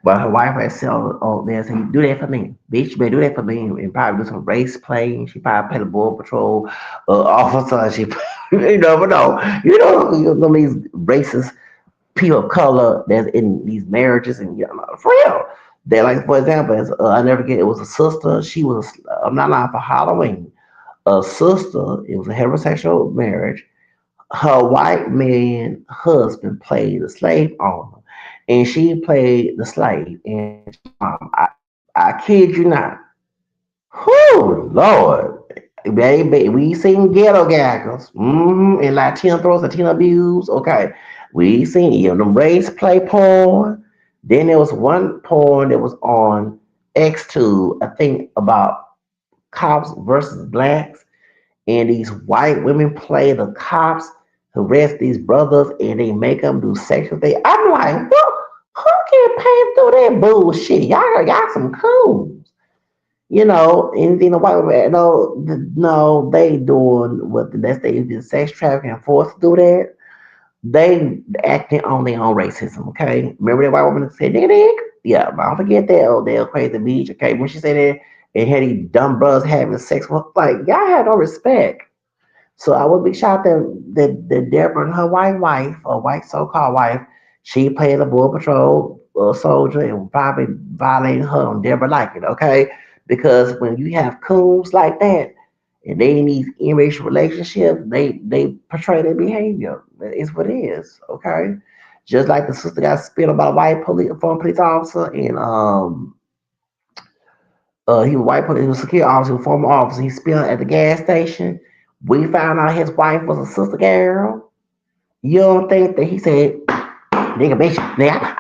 Speaker 1: But her wife had said on there, saying, "Do that for me, bitch. You better do that for me." And probably do some race play. And she probably played a border patrol officer. She, you never know. You know these racist people of color that's in these marriages, and for real. They like, for example, I never forget. It was a sister. She was. I'm not lying, for Halloween. A sister. It was a heterosexual marriage. Her white man husband played the slave owner, and she played the slave. And I kid you not. Whoo, Lord. Baby, we seen ghetto gaggers, and Latino throws, Latino abuse. Okay, we seen them race play porn. Then there was one porn that was on X2, I think about cops versus blacks, and these white women play the cops, arrest these brothers, and they make them do sexual things. I'm like, what? Who can pay through that bullshit? Y'all got some coons. Anything the white women, no, they doing what that's they did sex trafficking and forced to do that. They acting on their own racism, okay? Remember that white woman that said, nigga, nigga? Yeah, but don't forget that old damn crazy bitch, okay? When she said that, and had these dumb brothers having sex, well, like, y'all had no respect. So I would be shocked that Deborah and her white wife, or white so-called wife, she played a border patrol soldier and probably violating her on Deborah like it, okay? Because when you have coons like that and they in these interracial relationships, they portray their behavior. It's what it is, okay? Just like the sister got spit on by a white former police officer, and he was white, he was a security officer, former officer. He spilled at the gas station. We found out his wife was a sister girl. You don't think that he said, nigga, bitch, nigga,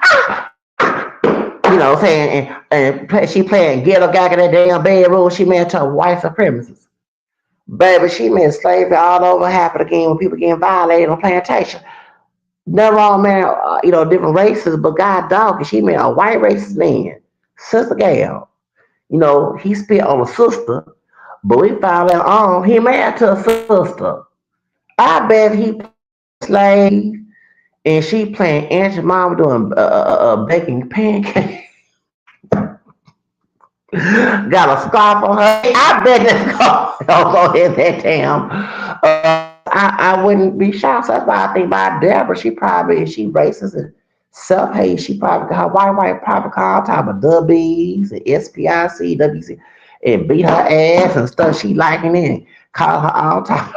Speaker 1: what I'm saying? And she playing ghetto gag in that damn bedroom. She meant to white supremacists. Baby, she meant slavery all over happen again when people getting violated on plantation. Never all man, different races, but God dog, she meant a white racist man, sister gal. He spit on a sister, but we found out, he married to a sister. I bet he slave, and she playing Aunt Mama doing baking pancakes. Got a scarf on her. I bet that scarf don't go in that damn. I wouldn't be shocked. So that's why I think about Deborah. She probably, if she racist and self hate, she probably got her white probably call all type of W's and SPIC, WC, and beat her ass and stuff she liking it and call her all time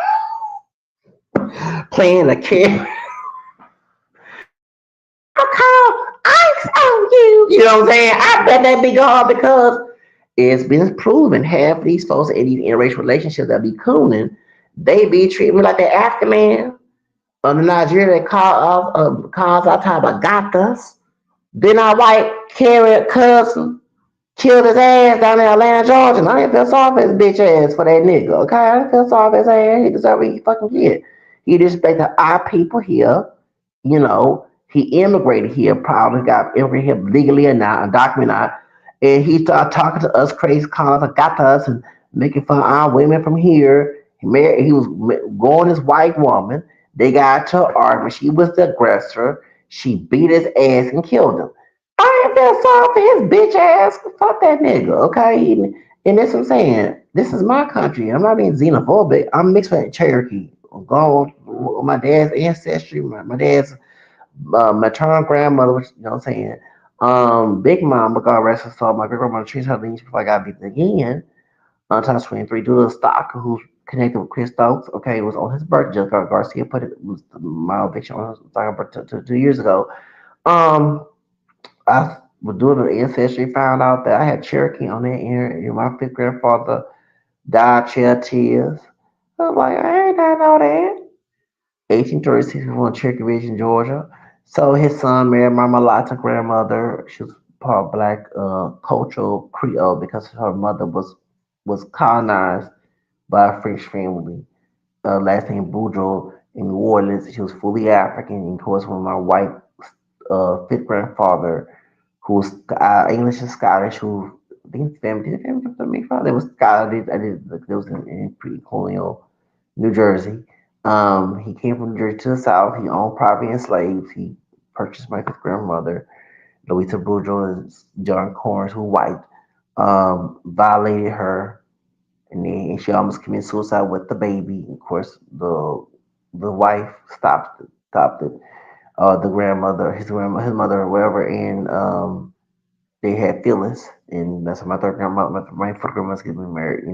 Speaker 1: playing the kid. I call ice on you. You know what I'm saying? I bet that be hard because it's been proven half of these folks in these interracial relationships that be cooning, they be treating me like the African man of the Nigeria that calls our time about got us. Then our white carrier cousin killed his ass down in Atlanta, Georgia. And I didn't feel sorry for his bitch ass for that nigga. Okay, I didn't feel sorry for his ass. He deserves what he fucking get. He disrespected our people here. He immigrated here, probably got immigrated here legally and not undocumented. Not, and he started talking to us crazy, calling us, got to us, and making fun of our women from here. He was going his white woman. They got to an argument. She was the aggressor. She beat his ass and killed him. I ain't feel sorry for his bitch ass. Fuck that nigga, okay? And that's what I'm saying. This is my country. I'm not being xenophobic. I'm mixed with Cherokee. I'm going with my dad's ancestry, my dad's maternal grandmother, which you know what I'm saying. Big Mama, God rest her soul, my great grandmother treated her lineage before I got beaten again. Times 23, Douglas Stocker, who's connected with Chris Stokes, okay, it was on his birthday. Garcia put it, was my eviction on his birthday 2 years ago. Um, I was doing the ancestry, found out that I had Cherokee on that end, and my fifth grandfather died Tears. I was like, I ain't not know that. 1836, he was born in Cherokee Ridge in Georgia. So his son married my mulatto grandmother. She was part black cultural Creole because her mother was colonized by a French family. Last name Boudreaux in New Orleans. She was fully African. And of course, when my white fifth grandfather, who was English and Scottish, who I think his family did family come to me from. It was Scottish. It was in pre-colonial New Jersey. He came from New Jersey to the South. He owned property and slaves. He purchased my fifth grandmother, Louisa Boudreaux, and John Corns, who white, violated her, and then she almost committed suicide with the baby. Of course, the wife stopped it. The grandmother, his mother, or whatever, and they had feelings, and that's my third grandmother. My fourth grandmother's getting married.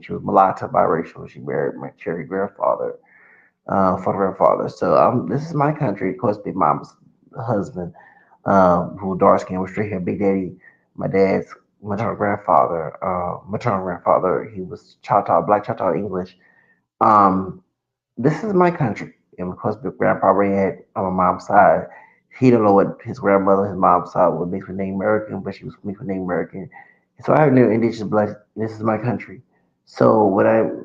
Speaker 1: She was mulatto biracial. She married my cherry grandfather, fourth grandfather. So this is my country. Of course, Big Mama's husband, who dark skin with straight hair. Big Daddy, my dad's maternal grandfather. He was Choctaw, Black Choctaw English. Um, this is my country. And of course, my grandpa had on my mom's side. He don't know what his grandmother, his mom's side, would make her name American, but she was mixed with Native American. So I have no indigenous blood. This is my country. So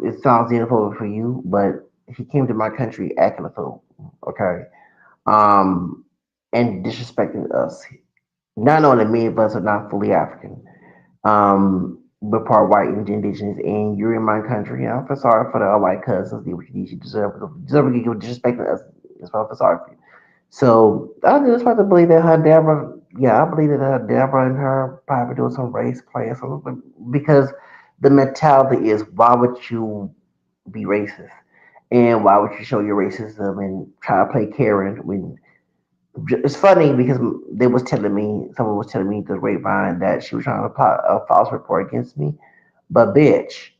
Speaker 1: it sounds xenophobic for you, but he came to my country acting a fool, okay? Um, and disrespecting us. Not knowing that many of us are not fully African. We're part white and indigenous, and you're in my country. And I feel sorry for the white cousins. Did what you did. You deserve to get disrespecting us. That's why I feel sorry for you. So I just want to believe that her Deborah, yeah, I believe that her Deborah and her probably doing some race play or something because the mentality is why would you be racist and why would you show your racism and try to play Karen when it's funny because someone was telling me the grapevine that she was trying to apply a false report against me. But bitch,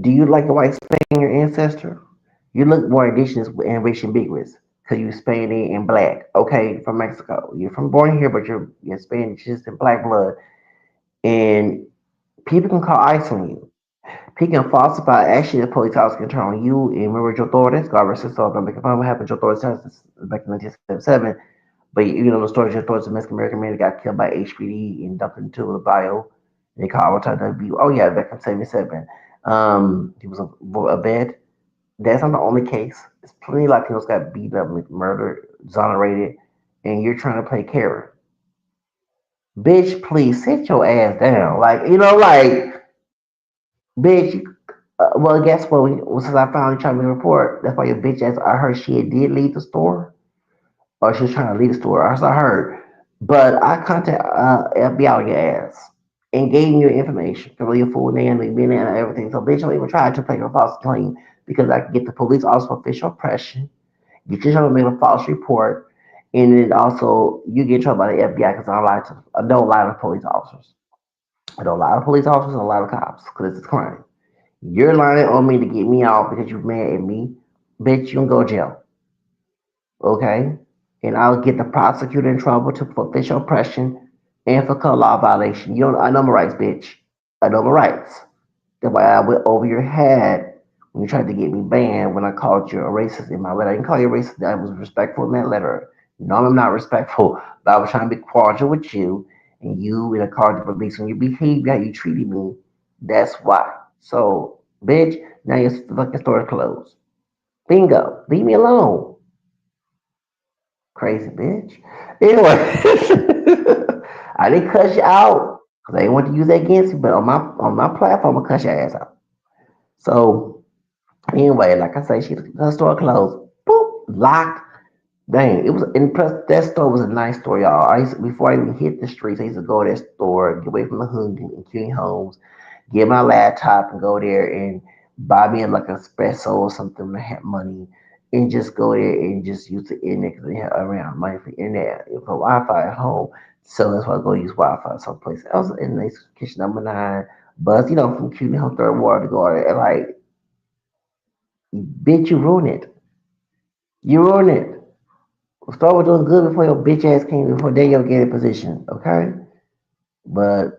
Speaker 1: do you like the white Spain, your ancestor? You look more indigenous and rich ambiguous because you Spanish and black. Okay, from Mexico. You're from born here, but you're Spanish just in black blood. And people can call ICE on you. People can falsify. Actually, the police officer can turn on you. And remember Joe Torres? God rest his soul. Don't make a fun what happened. Joe Torres back in 1977. But the story just towards the Mexican American man that got killed by HPD and dumped into the bio. They call it WB. Oh yeah, back in '77. He was a vet. That's not the only case. There's plenty of Latinos got beat up, murdered, exonerated, and you're trying to play Karen. Bitch, please sit your ass down. Bitch. Well, guess what? Since I finally tried to report, that's why your bitch ass. I heard she did leave the store, or she was trying to leave the store. As I heard. But I contact FBI on your ass and gave you your information, fill your full name, your name, and everything. So bitch, don't even try to take a false claim because I can get the police also official oppression, get you to make a false report, and then also you get in trouble by the FBI because I don't lie to police officers. I don't lie to police officers, I don't lie to cops because it's a crime. You're lying on me to get me off because you're mad at me. Bitch, you can go to jail. Okay? And I'll get the prosecutor in trouble for official oppression and for color law violation. You don't, I know my rights, bitch. I know my rights. That's why I went over your head when you tried to get me banned when I called you a racist in my letter. I didn't call you a racist. I was respectful in that letter. No, I'm not respectful, but I was trying to be cordial with you, and you in a cordial police when you behaved how you treated me. That's why. So, bitch, now your fucking store's closed. Bingo. Leave me alone. Crazy bitch. Anyway, I didn't cuss you out because I didn't want to use that against you, but on my platform, I cuss your ass out. So anyway, like I say, her store closed. Boop, locked. Dang, it was and plus that store was a nice store, y'all. Before I even hit the streets, I used to go to that store, get away from the hood and King Homes, get my laptop and go there and buy me like an espresso or something when I had money and just go there and just use the internet because they had around money for internet for Wi-Fi at home. So that's why I go use Wi-Fi someplace else in the kitchen number nine. But from Cuban Home Third Ward to go there, like, bitch, you ruined it. You ruined it. Store was doing good before your bitch ass came before they ever get in position. Okay, but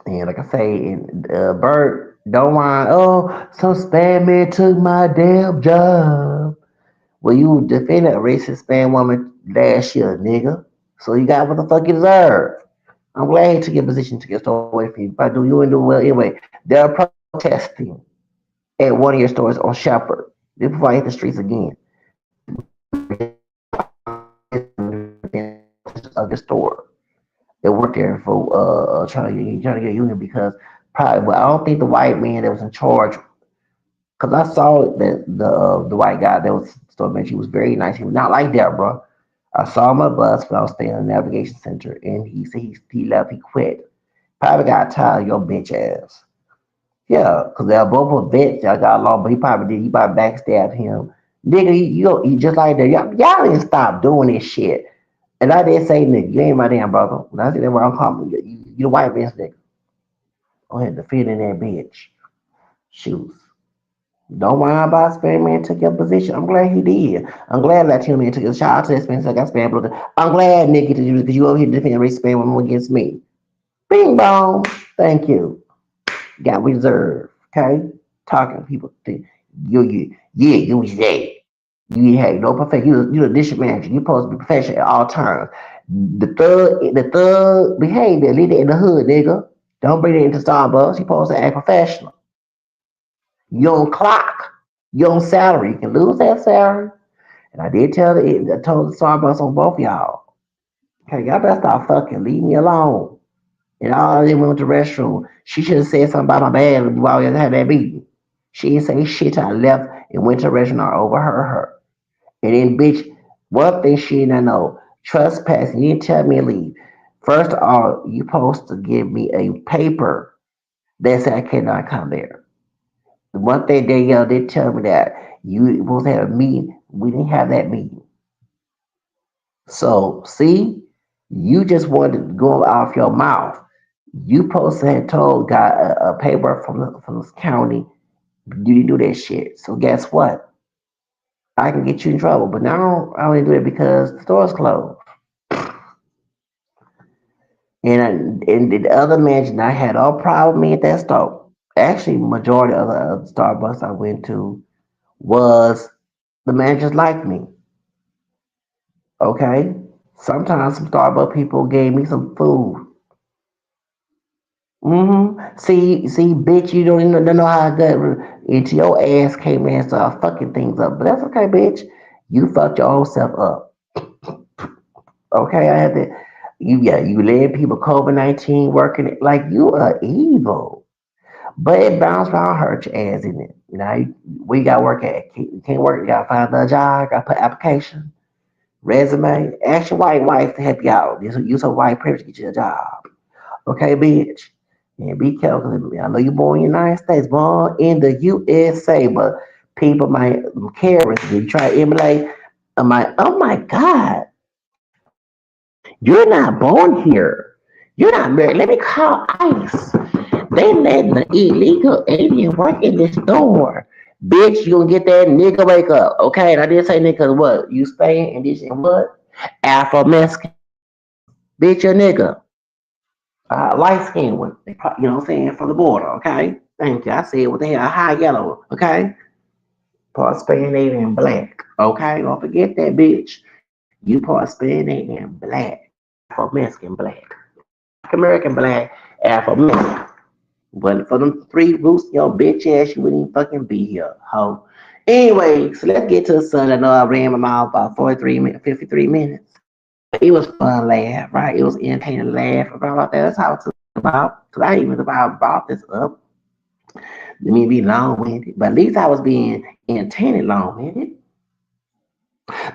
Speaker 1: and like I say, Bert, don't mind. Oh, some spam man took my damn job. Well, you defended a racist spam woman last year, nigga. So you got what the fuck you deserve. I'm glad he took your position to get stole away from you. But do you ain't doing well anyway. They're protesting at one of your stores on Shepherd. They before I hit the streets again. Of the store. They worked there for trying to get a union because probably well, I don't think the white man that was in charge because I saw that the white guy that was store manager, he was very nice. He was not like that, bro. I saw him on a bus when I was staying in the navigation center, and he said he left. He quit. Probably got tired of your bitch ass. Yeah, because they're both were vets. Y'all got along, but he probably did. He probably backstabbed him. Nigga, you just like that. Y'all didn't stop doing this shit. And I did say, nigga, you ain't my damn brother. When I said that wrong, calling you the white bitch nigga. Go ahead, defend in that bitch. Shoes. Don't worry about Spam Man took your position. I'm glad he did. I'm glad Latino Man took his shot to that Spam so I got Spam brother. I'm glad Nikki did because you over here defending race Spam woman against me. Bing bong. Thank you. Got reserve. Okay? Talking to people think you was that. You had no perfect. You the district manager. You supposed to be professional at all times. The thug behavior, leader in the hood, nigga. Don't bring it into Starbucks. You supposed to act professional. You on clock. You on salary. You can lose that salary. And I told the Starbucks on both y'all. Okay, y'all better stop fucking. Leave me alone. And all they went to the restroom. She should have said something about my bad while we had that meeting. She didn't say shit till I left and went to the restaurant. I overheard her. And then, bitch, one thing she didn't know, trespassing. You didn't tell me to leave. First of all, you supposed to give me a paper that said I cannot come there. The one thing they tell me that you supposed to have a meeting. We didn't have that meeting. So, see, you just wanted to go off your mouth. You supposed to have told got a paper from the county. You didn't do that shit. So guess what? I can get you in trouble. But now I only do it because the store's closed. And the other mansion I had all problem me at that store. Actually, majority of the Starbucks I went to was the managers like me. Okay, sometimes some Starbucks people gave me some food. See, bitch, you don't even know how I got into your ass came in and started fucking things up. But that's okay, bitch. You fucked your own self up. Okay, I had to. You let people COVID-19 working it like you are evil. But it bounced around hurt your ass, isn't it? You know, we got to work at. You can't work. You got to find another job. Got to put application, resume. Ask your white wife to help you out. Use her white privilege to get you a job. Okay, bitch. And be careful. I know you're born in the United States, born in the USA, but people might careless. You try to emulate. I'm like, oh my God, you're not born here. You're not married. Let me call ICE. They letting the illegal alien work in this store. Bitch, you gonna get that nigga wake up. Okay, and I did say nigga 'cause what? You staying in this and what? Afro Mexican. Bitch, you nigga. Light skinned one. You know what I'm saying? From the border, okay? Thank you. I said what the hell, high yellow, okay? Part Spanish and black, okay? Don't forget that, bitch. You part Spanish and black, Afro Mexican black, American black, Afro Mexican. But for them three roots, your bitch ass, you wouldn't even fucking be here, ho. Anyway, so let's get to the sun. I know I ran my mouth about 43 minutes, 53 minutes. It was fun laugh, right? It was entertaining laugh about that. That's how it's about. Cause I even about brought this up. Let me be long winded, but at least I was being entertaining long winded.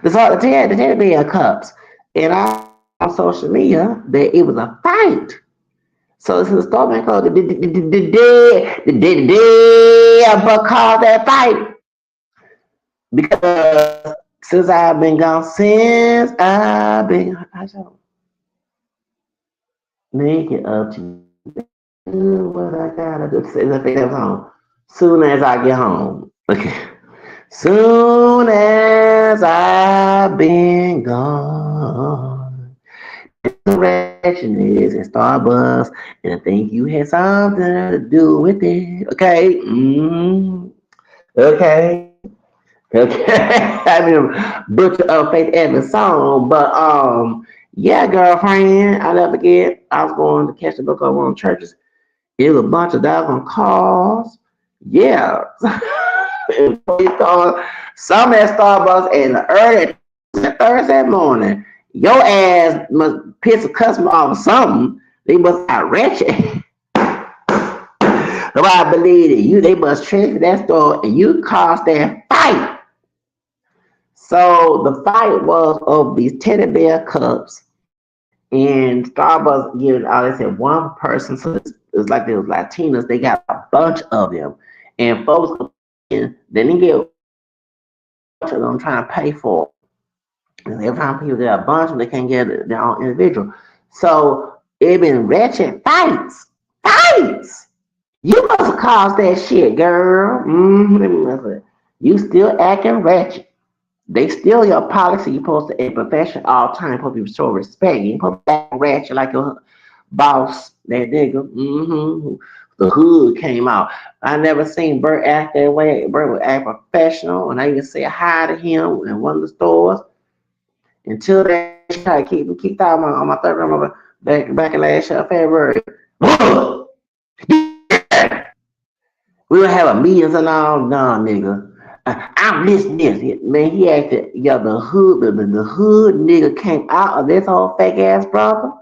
Speaker 1: The teddy bear cups, and I on social media that it was a fight. So this is the store man called the but called that fight because since I've been gone, I shall make it up to you. What I gotta do? Say that home. Soon as I get home. Okay. Soon as I've been gone, direction is in Starbucks, and I think you had something to do with it. Okay, okay, okay. I mean, butcher of Faith Evans song, but yeah, girlfriend. I never forget. I was going to catch the book of one churches. It was a bunch of doggone cars. Yeah. Called some at Starbucks in the early Thursday morning. Your ass must piss a customer off something. They must have wretched. Nobody believe it. You they must trick that store and you caused that fight. So the fight was of these teddy bear cups and Starbucks giving all they said one person. So it's like there was Latinos, they got a bunch of them. And folks then they get a bunch of them trying to pay for it. And every time people get a bunch, they can't get their own individual. So it been wretched fights. Fights! You must have caused that shit, girl. You still acting wretched. They steal your policy. You're supposed to, in profession, all time, supposed to be show respect. You ain't supposed to act ratchet like your boss, that nigga. The hood came out. I never seen Bert act that way. Bert would act professional, and I even say hi to him in one of the stores. Until that shit tried to keep me kicked out on my third round back in last year, February. We would have a meetings and all. Nah, nigga. I'm listening to this. Man, he acted, yeah, the hood nigga came out of this whole fake ass brother.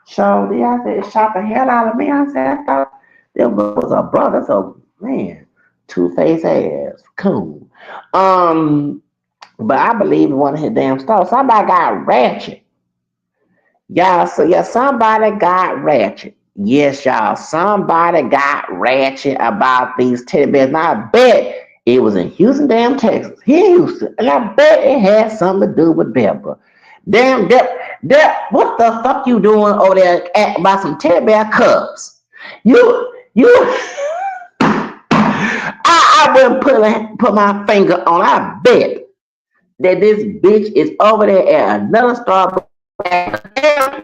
Speaker 1: So, yeah, I said, it shot the hell out of me. I said, I thought there was a brother. So, man, two-faced ass. Cool. Um, but I believe in one of his damn stores. Somebody got ratchet. Y'all, so yeah, somebody got ratchet. Yes, y'all, somebody got ratchet about these teddy bears. Now, I bet it was in Houston, damn Texas. Here in Houston. And I bet it had something to do with Deborah. Damn, what the fuck you doing over there about some teddy bear cups? You, I wouldn't put my finger on. I bet that this bitch is over there at another Starbucks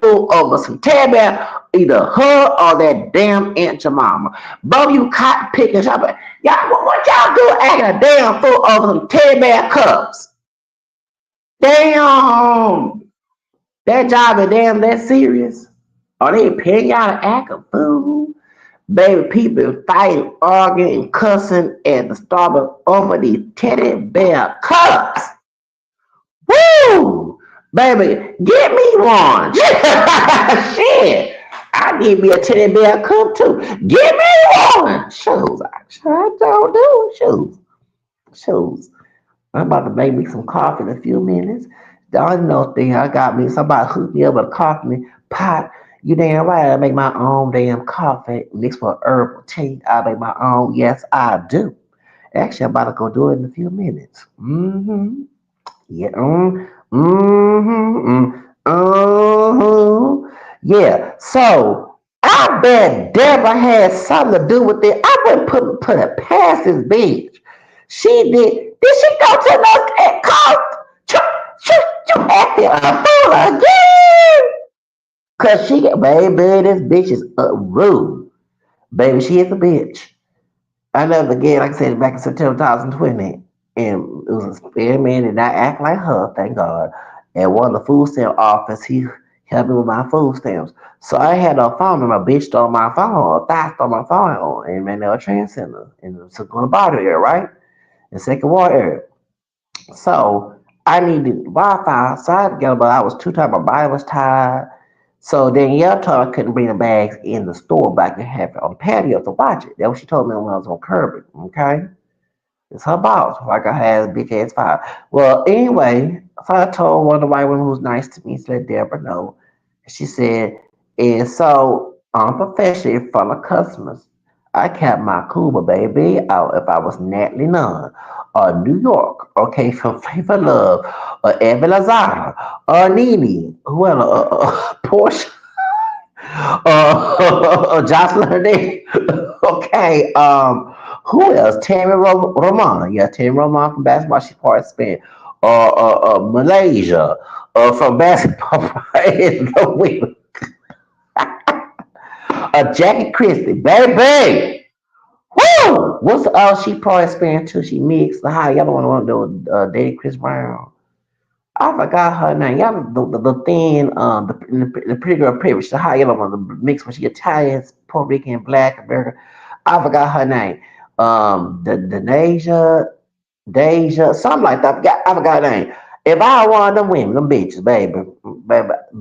Speaker 1: over some teddy bear, either her or that damn Aunt Jemima. Both you cotton picking shopping. Y'all, what y'all do acting a damn fool over some teddy bear cups? Damn, that job is damn that serious. Are they paying y'all to act a fool? Baby, people fighting, arguing, and cussing at the Starbucks over these teddy bear cups. Woo! Baby, get me one. Shit. I give me a teddy bear cup too. Give me one. Shoes. I don't do shoes. Shoes. I'm about to make me some coffee in a few minutes. The only no thing I got me, somebody hooked me up with a coffee pot. You damn right, I make my own damn coffee mixed with herbal tea. I make my own. Yes, I do. Actually, I'm about to go do it in a few minutes. Yeah. Yeah. So I bet Deborah had something to do with it. I wouldn't put it past this bitch. She did. Did she go to the call? You acted a fool again. Cause she get baby, this bitch is rude. Baby, she is a bitch. I never forget, like I said, back in September 2020, and it was a experiment, and I act like her, thank God. At one of the food stamp office, he helped me with my food stamps. So I had a phone, and my bitch stole my phone, a thigh stole my phone, and ran a trans center in the Second Border area, right? In Second Ward area. So I needed Wi-Fi outside together, but I was too tired. My body was tired. So Danielle told me I couldn't bring the bags in the store, but I could have it on the patio to watch it. That's what she told me when I was on Kirby. Okay, it's her boss. Like I had a big ass fire. Well, anyway, so I told one of the white women who was nice to me to let Deborah know. She said, and so unprofessionally in front of customers, I kept my Cuba baby out if I was Natalie Nunn or New York, okay, from Faith Love or Evan Lazar or Nene, whoever, Portia Jocelyn Hernandez, okay, Who else? Tammy Roman. Yeah, Tammy Roman from basketball. She participated. Malaysia. From basketball. In the women. Jackie Christie. Baby. Woo! What's she participating too? She mixed. How y'all don't want to know dating Chris Brown. I forgot her name. Y'all the thin the pretty girl privilege. The high yellow one, the mix when she Italian, Puerto Rican, Black American. I forgot her name. The Deja, something like that. I forgot her name. If I wanted them women, them bitches,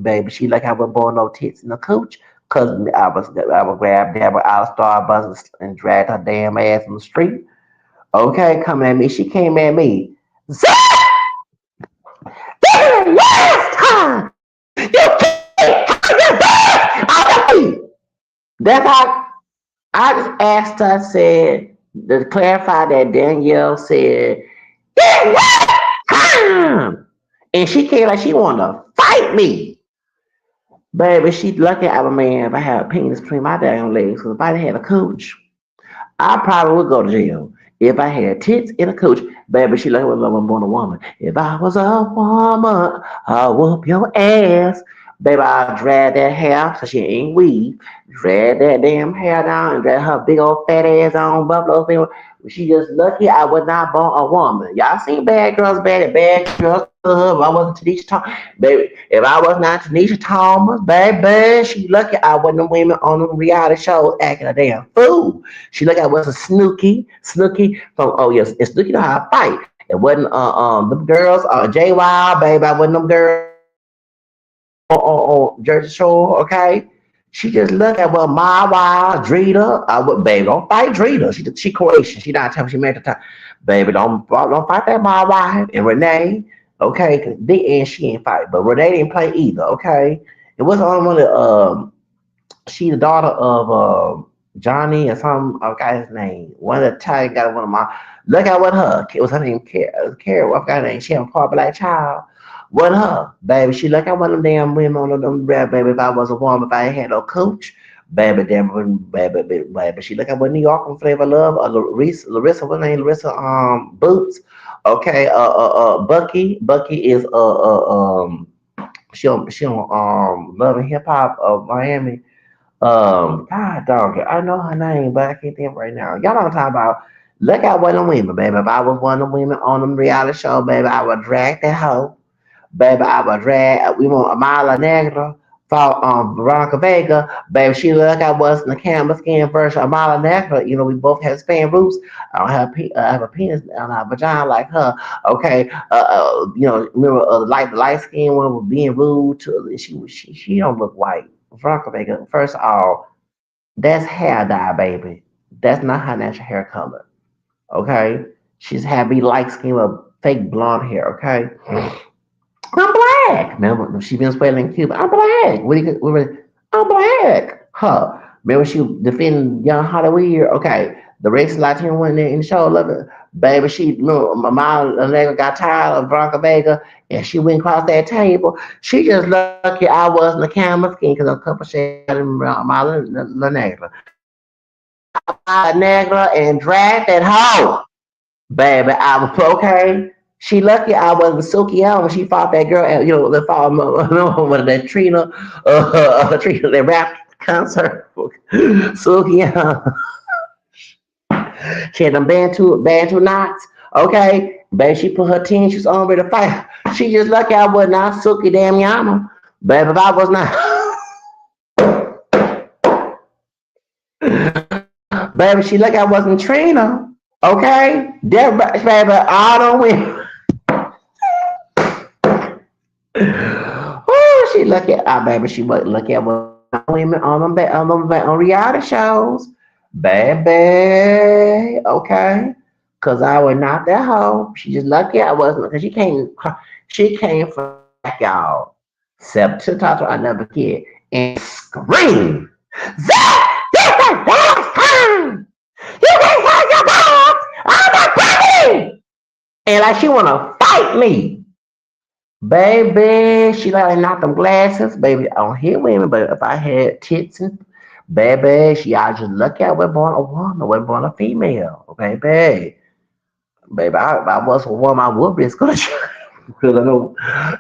Speaker 1: baby, she like I was born no tits in the cooch. Cause I would grab Deborah out of Starbucks and drag her damn ass in the street. Okay, coming at me. She came at me. Last time you that's how I just asked her, I said, to clarify that Danielle said, "Yeah, last time." And she came like she wanted to fight me. Baby, she lucky I was a man if I had a penis between my damn legs. Because if I had a cooch, I probably would go to jail. If I had tits in a cooch, baby, she like I'm born a woman. If I was a woman, I'll whoop your ass. Baby, I'll drag that hair so she ain't weave. Drag that damn hair down and drag her big old fat ass on buffalo thing. She just lucky I was not born a woman. Y'all seen Bad Girls Bad Girls Club. I wasn't Tanisha Thomas. Baby, if I was not Tanisha Thomas, baby, she lucky I wasn't the women on the reality shows acting a damn fool. She looked at was a Snooky from and Snooky know how to fight. It wasn't them girls J Wild, baby. I wasn't them girls on Jersey Shore, okay? She just looked at well my wild Drita. I would baby, don't fight Drita. She Croatian. She not telling she married the time. Baby, don't fight that my wife and Renee. Okay, cause the end she ain't fight, but Renee didn't play either. Okay, it was the only one that she the daughter of Johnny or some guy's name. One of the Italian got one of my look at what her it was her name Carol. I forgot her name. She had a part black child. What her baby? She look at one of them damn women on them rap baby. If I was a woman, if I had no coach. Baby, damn, baby. She look at what New York and Flavor Love or Larissa, what name? Larissa, Boots. Okay, Bucky is she on Love and Hip Hop of Miami. God dog it. I know her name, but I can't think right now. Y'all know what I'm talking about. Look at one of them women, baby. If I was one of them women on them reality show, baby, I would drag that hoe. Baby, I would drag, we want Amala Negra, fought Veronica Vega. Baby, she look I was in the camera skin version of Amala Negra. We both have span roots. I don't have, I have a penis and a vagina like her. Okay, remember like the light skin one was being rude to, she don't look white. Veronica Vega, first of all, that's hair dye, baby. That's not her natural hair color. Okay, she's happy light skin with fake blonde hair. Okay, I'm black. Remember, she Venezuelan in Cuba. I'm black. I'm black. Huh. Remember, she defending young Hollywood. Okay, the racist Latino one in the show. Love it. Baby, remember, Mama Lega got tired of Bronca Vega and she went across that table. She just lucky I wasn't a camera skin because a couple shades in La Negra. La Negra and drag that hoe. Baby, I was okay. She lucky I was Silky L when she fought that girl at the fought one that Trina that rap concert. Silky L. She had them bantu knots. Okay, baby, she put her teen shoes on ready to fight. She just lucky I was not Silky damn Yama. Baby, if I was not, baby, she lucky I wasn't Trina. Okay, that baby, I don't win. Oh, she lucky. Baby, she was lucky. I was women on reality shows, baby. Okay, cause I was not that hoe. She just lucky I wasn't. Cause she came. She came from black y'all. Except to talk to another kid and scream. Zach, this is the last time. You can have your dogs. I'm not coming. And like she wanna fight me. Baby, she like knock them glasses, baby. I don't hit women, but if I had tits and Baby, y'all just lucky I wasn't born a woman, wasn't born a female. Baby. Baby, I was a woman, I would risk going because I know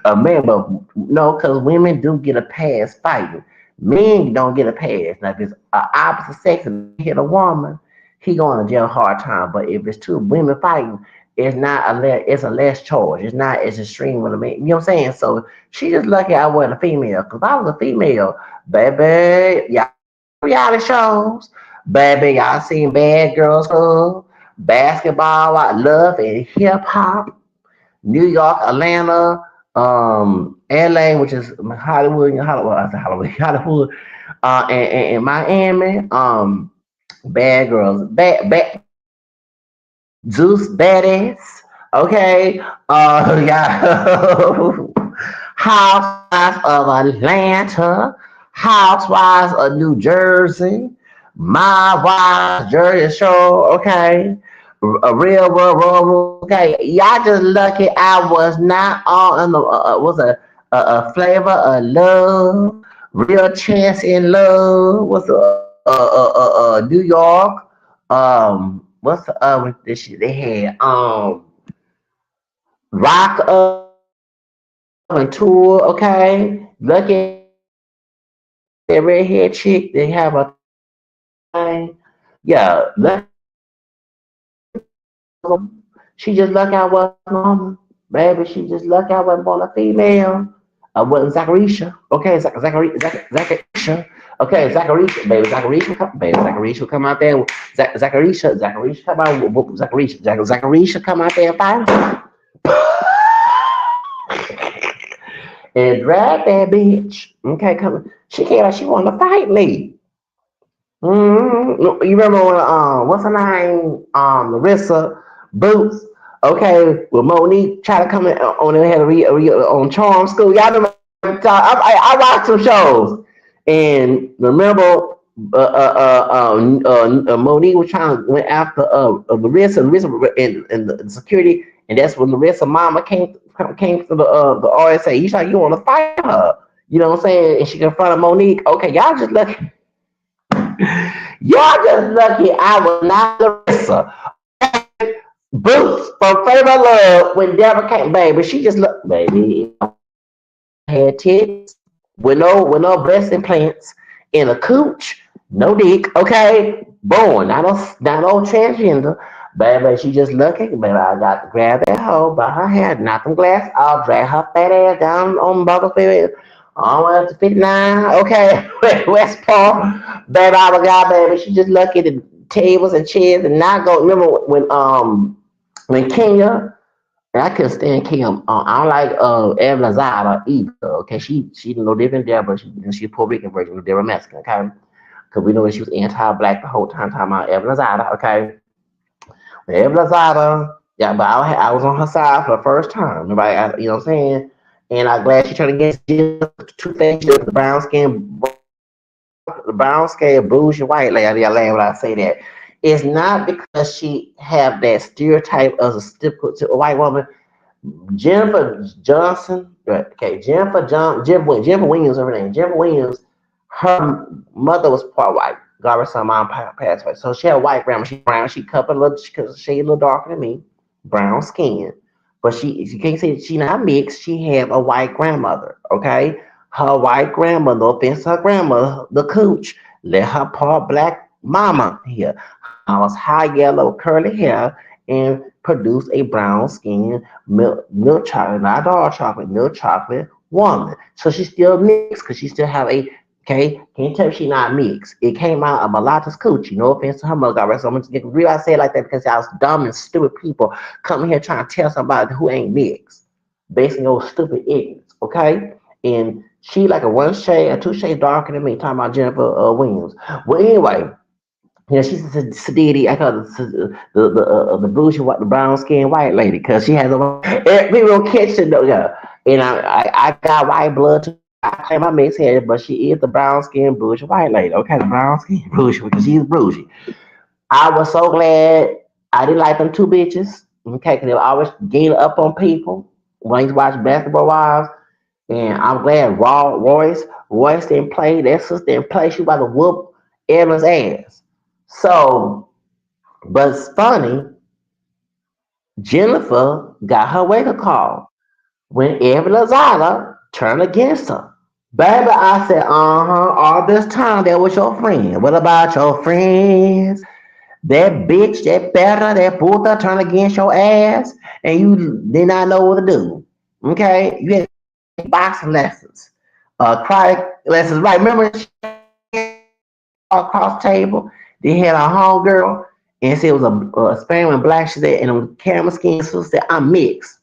Speaker 1: a man, but no, because women do get a pass fighting. Men don't get a pass. Now, if it's opposite sex and he hit a woman, he going to jail hard time. But if it's two women fighting, it's not a it's a less charge. It's not as extreme with a man. You know what I'm saying? So she just lucky I wasn't a female. Because if I was a female, baby, y'all reality shows, baby, y'all seen Bad Girls Club, basketball, I love and hip hop. New York, Atlanta, LA, which is Hollywood, I said Hollywood, Hollywood, and Miami, Bad Girls, Zeus Badass, okay, yeah, Housewives of Atlanta, Housewives of New Jersey, My Wives, Jersey Shore, okay, a real world, okay. Y'all just lucky I was not on the was a flavor of love, real chance in love. What's New York? What's the other this shit they had? Rock and tour. Okay, lucky that redhead chick. They have a thing. Yeah, she just lucky I wasn't normal. Baby, she just lucky I wasn't born a female. I wasn't Zacharisha. Okay, Zacharisha. Okay, Zacharisha, baby, Zacharisha, baby, Zacharisha come out there. Zacharisha come out. Zacharisha come out there and fight and drag that bitch. Okay, come. She came like she wanted to fight me. You remember when what's her name? Larissa Boots. Okay, with Monique try to come in on had on Charm School. Y'all remember? I watched some shows and remember. Monique was trying to went after Larissa, and the security, and that's when Larissa mama came to the RSA. You like you want to fight her, you know what I'm saying? And she confronted Monique. Okay, y'all just lucky I was not Larissa. Boots from Favorite Love when Deborah came, baby. She just looked, baby, had tits with no breast implants in a cooch, no dick. Okay, born, not no transgender. Baby, she just lucky. Baby, I got to grab that hoe by her hair, knock them glass. I'll drag her fat ass down on Battlefield. All the way up to 59. Okay, West Park. Baby, I got baby. She just lucky the tables and chairs and not go. Remember when Kenya, and I couldn't stand Kim. I don't like Evelyn Zada either. Okay, she no different there, but she's Puerto Rican version of Deborah Mexican. Okay, because we know that she was anti-black the whole time talking about Evelyn Zada. Okay, Evelyn Zada. Yeah, but I was on her side for the first time. Nobody, you know what I'm saying? And I'm glad she turned against two things. The brown skin, bougie white lady. I laugh when I say that. It's not because she have that stereotype of a typical white woman. Jennifer Johnson, right, okay, Jennifer Williams, her name, Jennifer Williams, her mother was part white. God rest her mom passed away. So she had a white grandma. She brown, she cut a little, she a little darker than me, brown skin. But you can't say she not mixed. She had a white grandmother, okay? Her white grandmother, no offense to her grandmother, the cooch, let her part black mama here. House high yellow curly hair and produce a brown skin milk chocolate, not dark chocolate, milk chocolate woman. So she still mixed because she still have a okay. Can't tell she not mixed. It came out of mulatto's coochie. No offense to her mother. God rest her. I'm gonna get real. I say it like that because y'all dumb and stupid people coming here trying to tell somebody who ain't mixed, based on your stupid ignorance. Okay, and she like a one shade or two shades darker than me. Talking about Jennifer Williams. Well, anyway, yeah, she's a Sadidi. I call her the bougie, the brown skinned white lady, because she has a people don't catch it though. Yeah, and I got white blood too. I claim my mixed hair, but she is the brown skinned bougie white lady. Okay, the brown skinned bougie because she's bougie. I was so glad I didn't like them two bitches. Okay, because they were always getting up on people when I used to watch Basketball Wives. And I'm glad Royce didn't play. That sister didn't play. She was about to whoop. Evelyn's ass. So, but it's funny, Jennifer got her wake up call when Evelyn Lozada turned against her. Baby, I said, all this time that was your friend. What about your friends? That bitch, that better, that puta turned against your ass, and you did not know what to do. Okay? You had boxing lessons, karate lessons, right? Remember, she across the table, they had a homegirl, and said it was a Spanish and black. She said, and a camera skin sister said, I'm mixed.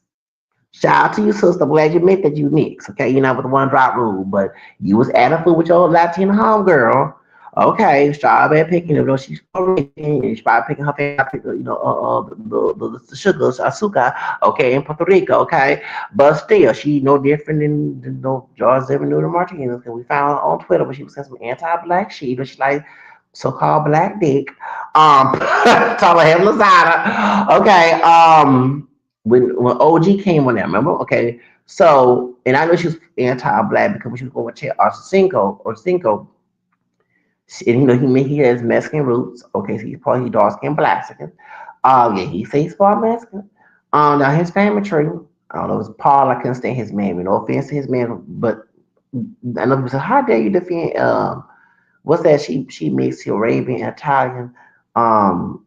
Speaker 1: Shout out to you, sister. I'm glad you admit that you mixed. Okay, you're not with the one drop rule, but you was adding food with your Latina homegirl. Okay, strawberry picking, even though she's Caribbean, she's probably picking her favorite, the sugars, azúcar, okay, in Puerto Rico, okay, but still, she no different than no George Avenue or Martinez, because we found her on Twitter, but she was saying some anti-black shit, but she like so-called black dick, tell her him Lazada, okay, when OG came on there, remember? Okay, so and I know she was anti-black because when she was going to Arsenio, and he has Mexican roots. Okay, so he's probably dark skinned black skin. Yeah, he says he's part Mexican. Now his family tree. I don't know. It's Paul. I couldn't stand his man. No offense to his man, but I know people say, "How dare you defend?" What's that? She mixed Arabian, Italian. Um,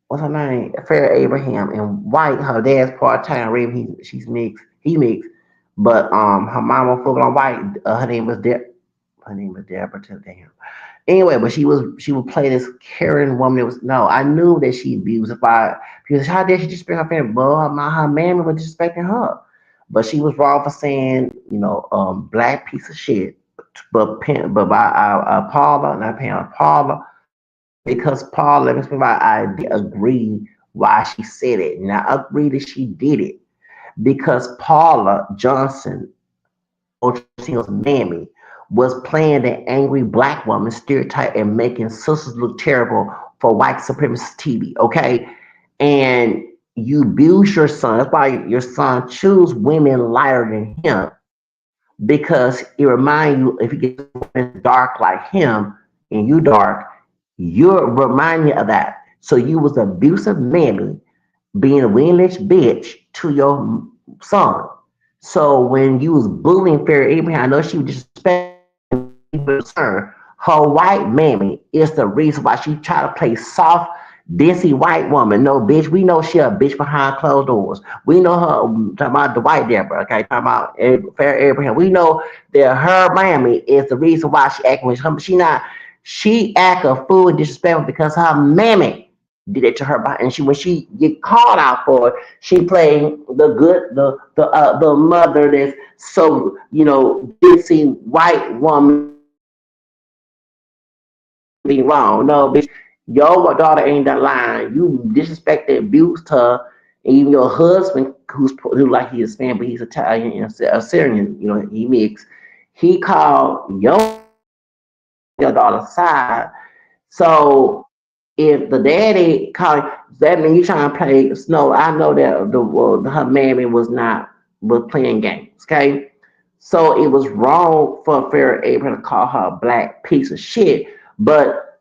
Speaker 1: what's her name? Farrah Abraham and white. Her dad's part Italian, Arabian. She's mixed. He mixed, but her mama full on white. Her name was Her name was Deborah. Damn. Anyway, but she would play this caring woman. That was no, I knew that she abused if I because how dare she disrespect her family? Well, her mammy was disrespecting her, but she was wrong for saying black piece of shit. But by Paula, not Pam, Paula, because Paula, let me explain why I did agree why she said it, and I agree that she did it because Paula Johnson Ochocinco's mammy was playing the angry black woman stereotype and making sisters look terrible for white supremacist TV. Okay, and you abuse your son. That's why your son choose women lighter than him because it remind you if you get dark like him and you dark, you're remind you of that. So you was abusive mammy being a Winglish bitch to your son. So when you was bullying Farrah Abraham, I know she was disrespecting her. Her white mammy is the reason why she try to play soft, dissy white woman. No, bitch, we know she a bitch behind closed doors. We know her talking about the white Deborah, okay, talking about Farrah Abraham. We know that her mammy is the reason why she acting with her. She act a fool and disrespectful because her mammy did it to her body. And she when she get called out for it, she played the mother that's so dissy white woman be wrong. No, bitch, your daughter ain't that line. You disrespected, abused her, and even your husband, who like he is Spanish, but he's Italian and Syrian. He mixed. He called your daughter's side. So if the daddy called, that means you trying to play snow. I know that her mammy was playing games. Okay, so it was wrong for Farrah Abraham to call her a black piece of shit. But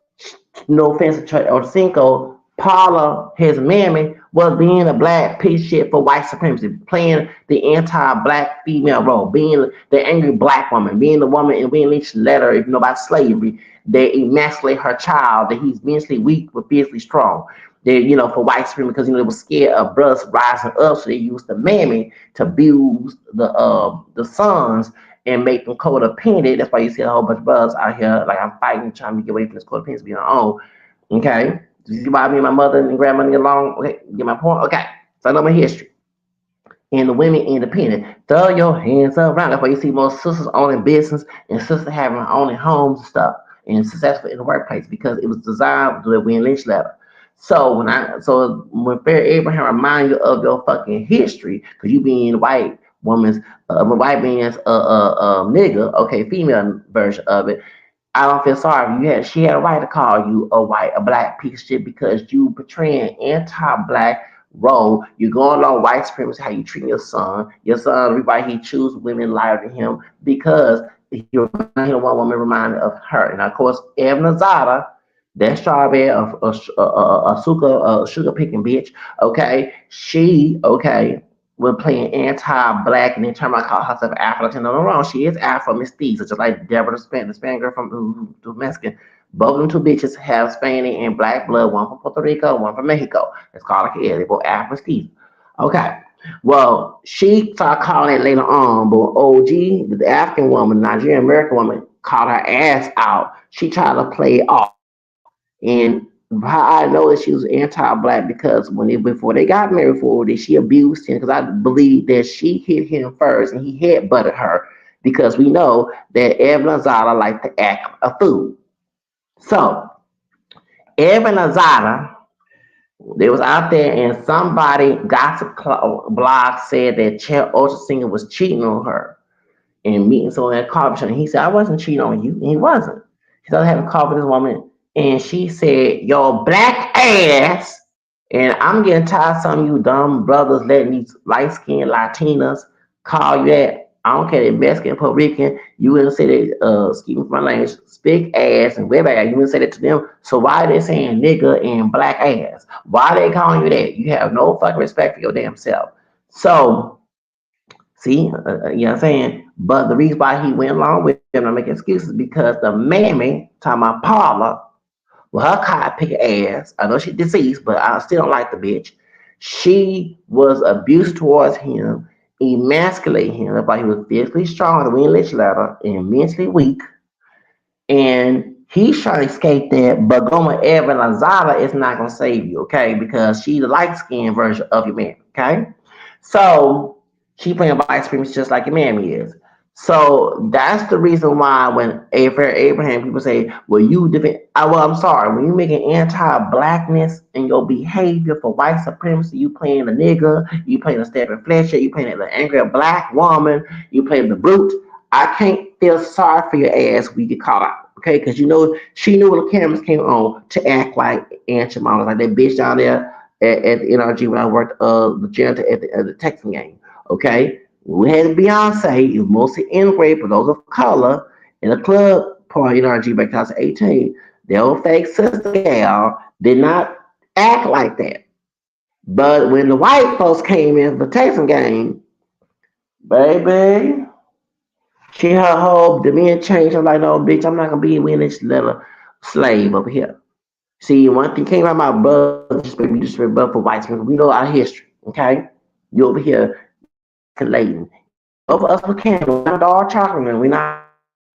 Speaker 1: no offense to Church or Cinco, Paula, his mammy, was being a black piece of shit for white supremacy, playing the anti-black female role, being the angry black woman, being the woman and being Lynch letter, if you know about slavery, they emasculate her child, that he's mentally weak but physically strong. They, for white supremacy, because they were scared of brothers rising up, so they used the mammy to abuse the sons and make them codependent. That's why you see a whole bunch of brothers out here like I'm fighting, trying to get away from this codependency, being our own. Okay, you see why me and my mother and grandmother get along? Okay, get my point. Okay, so I know my history. And the women independent. Throw your hands around. That's why you see most sisters owning business and sisters having owning homes and stuff and successful in the workplace because it was designed to the Win Lynch letter. So when Fair Abraham remind you of your fucking history, because you being white man's nigga, okay, female version of it, I don't feel sorry. She had a right to call you a black piece of shit because you portraying anti-black role. You're going along white supremacy, how you treat your son. Your son, everybody he choose women liar to him because you're one woman reminded of her. And of course, Evan Azada, That strawberry, sugar picking bitch, okay, she, okay, was playing anti-black and then turned around call herself Afro Latina. No, no, wrong. She is Afro mestiza, just like Deborah the Spanish girl from the Mexican. Both of them two bitches have Spanish and black blood, one from Puerto Rico, one from Mexico. It's called like it is. They both Afro mestiza. Okay. Well, she started calling it later on, but OG, the African woman, Nigerian American woman, called her ass out. She tried to play it off. And how I know that she was anti-black because before they got married, before that she abused him because I believe that she hit him first and he head butted her because we know that Evelyn Zara liked to act a fool. So Evelyn Zara, they was out there and somebody blog said that Chair Ultra Singer was cheating on her and meeting someone at a coffee shop. And he said, I wasn't cheating on you. And he wasn't. He started having coffee with this woman. And she said, your black ass. And I'm getting tired of some of you dumb brothers letting these light skinned Latinas call you that. I don't care if Mexican, Puerto Rican, you wouldn't say that, excuse me for my language, spick ass and web ass, you wouldn't say that to them. So why are they saying nigga and black ass? Why are they calling you that? You have no fucking respect for your damn self. So see, you know what I'm saying? But the reason why he went along with them, not making excuses, because the mammy, talking about Paula, with her cotton picking ass, I know she's deceased, but I still don't like the bitch. She was abusive towards him, emasculating him, about he was physically strong, the Win Lich letter, and mentally weak. And he's trying to escape that, but Goma Evan Lazada is not going to save you, okay? Because she's the light skinned version of your man, okay? So she playing white supremacy just like your mammy is. So that's the reason why when Abraham people say, well, you different. Well, I'm sorry. When you making anti-blackness in your behavior for white supremacy, you playing the nigga, you playing the Stephen Fletcher, you playing the angry black woman, you playing the brute. I can't feel sorry for your ass when you get caught out. Okay, because you know she knew when the cameras came on to act like Aunt Jemima, like that bitch down there at the NRG when I worked the janitor at the Texan game. Okay, we had Beyonce, it was mostly integrated for those of color in the club part NRG back 2018. The old fake sister gal did not act like that. But when the white folks came in for the Texan game, baby, she her whole demeanor changed. I'm like, no, bitch, I'm not gonna be with this little slave over here. See, one thing came out my brother, disrespect brother for white people. We know our history, okay? You over here escalating. Over us with Canada, we're not all chocolate men. We're not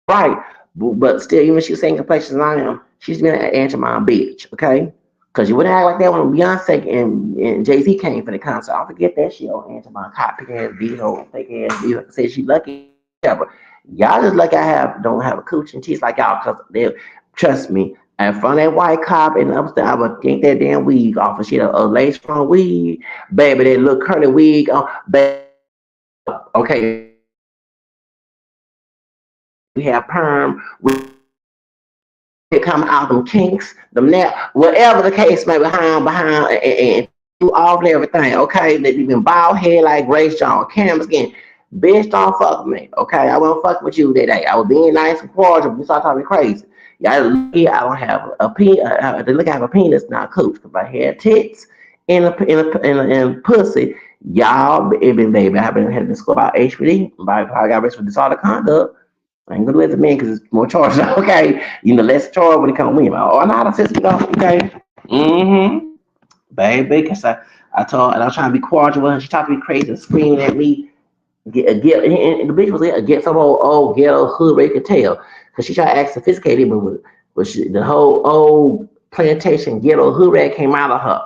Speaker 1: right. But still, even if she's saying complexion as I am, she's been an Aunt Jemima bitch, okay? Because you wouldn't act like that when Beyonce and Jay Z came for the concert. I don't forget that shit on Aunt Jemima, cop picking ass beat, old fake ass beat. Say she lucky, whatever. Y'all just like I have don't have a cooch and teeth like y'all because they trust me. In front of that white cop and upstairs, I would think that damn wig off of shit, a lace front wig, baby, that little curly wig on, baby. Okay, we have perm, we come out them kinks, them net, whatever the case may be behind, and do all and everything. Okay, they even bald head like Grace Jones, Cam skin. Bitch, don't fuck with me. Okay, I won't fuck with you that day. I was being nice and cordial, but you start talking crazy. Y'all look here, I don't have a penis. They look, I have a penis, not cooch. Cause I had tits in pussy. Y'all, it been baby. I've been had to score about HPD. I got arrested for disorder conduct. I ain't gonna do it as a man because it's more charge. Okay, you know, less charge when it comes to women. Oh, I know how to system go. Okay, mm-hmm, baby. Because I told, and I was trying to be cordial with her. She tried to be crazy and screaming at me. And the bitch was get some old ghetto hood where you could tell because she tried to act sophisticated, but the whole old plantation ghetto hood rat came out of her.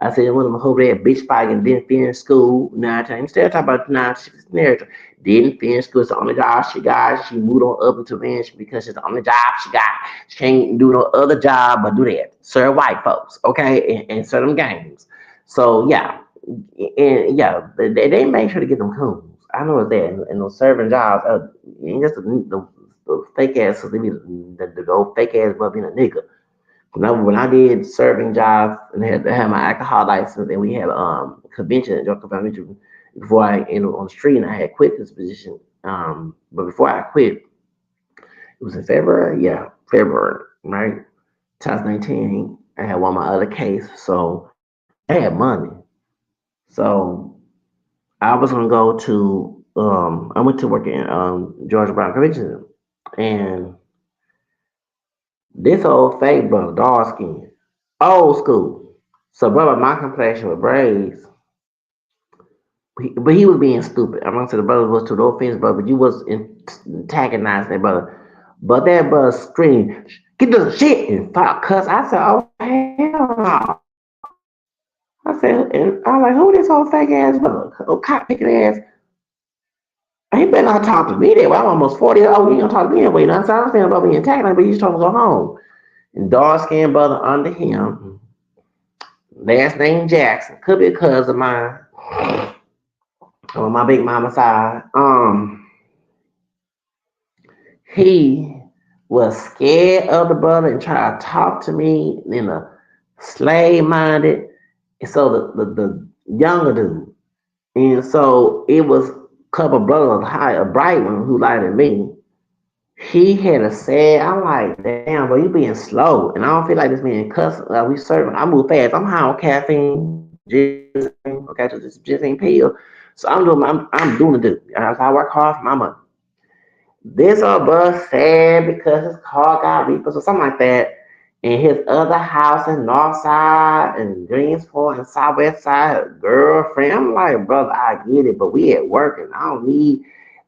Speaker 1: I said one of them hood rat bitch fighting didn't finish school. Nine times stereotype about nine narrative. Didn't finish school. It's the only job she got. She moved on up into management because it's the only job she got. She can't do no other job but do that. Serve white folks, okay, and serve them games. So yeah, and yeah, they make sure to get them coons. I know it's that, and those serving jobs, ain't just the fake ass, the old fake ass, but being a nigga. When I did serving jobs and had my alcohol license, and we had convention at Joker Convention before I ended on the street, and I had quit this position. But before I quit, it was in February, yeah, February, right? 2019, I had won my other case, so I had money. So I was gonna go to I went to work in Georgia Brown Correctional, and this old fake brother, dark skin, old school. So brother, my complexion with braids, but he was being stupid. I'm gonna say the brother was to no offense, brother, but you was antagonizing that brother. But that brother screamed, "Get the shit!" and fought cuss. I said, "Oh hell no!" I said, and I'm like, "Who this old fake ass brother? Oh cop picking ass." He better not talk to me that way. I'm almost 40 years old. You ain't gonna talk to me that way. Now, so I understand about being antagonized, but you just told me to go home. And dark skinned brother under him, last name Jackson, could be a cousin of mine on my big mama side. He was scared of the brother and tried to talk to me in a slave minded. And so the younger dude. And so it was a couple brothers high, a bright one who lighter than me. He had a sad. I'm like, damn, bro, you being slow, and I don't feel like this being cuss. We serving. I move fast. I'm high on caffeine, ginseng, okay, so this ginseng pill. So I'm doing the do. I work hard for my money. This old bus sad because his car got repoed or something like that. And his other house in North Side and Greensport and Southwest Side, a girlfriend. I'm like, brother, I get it, but we at work and I don't need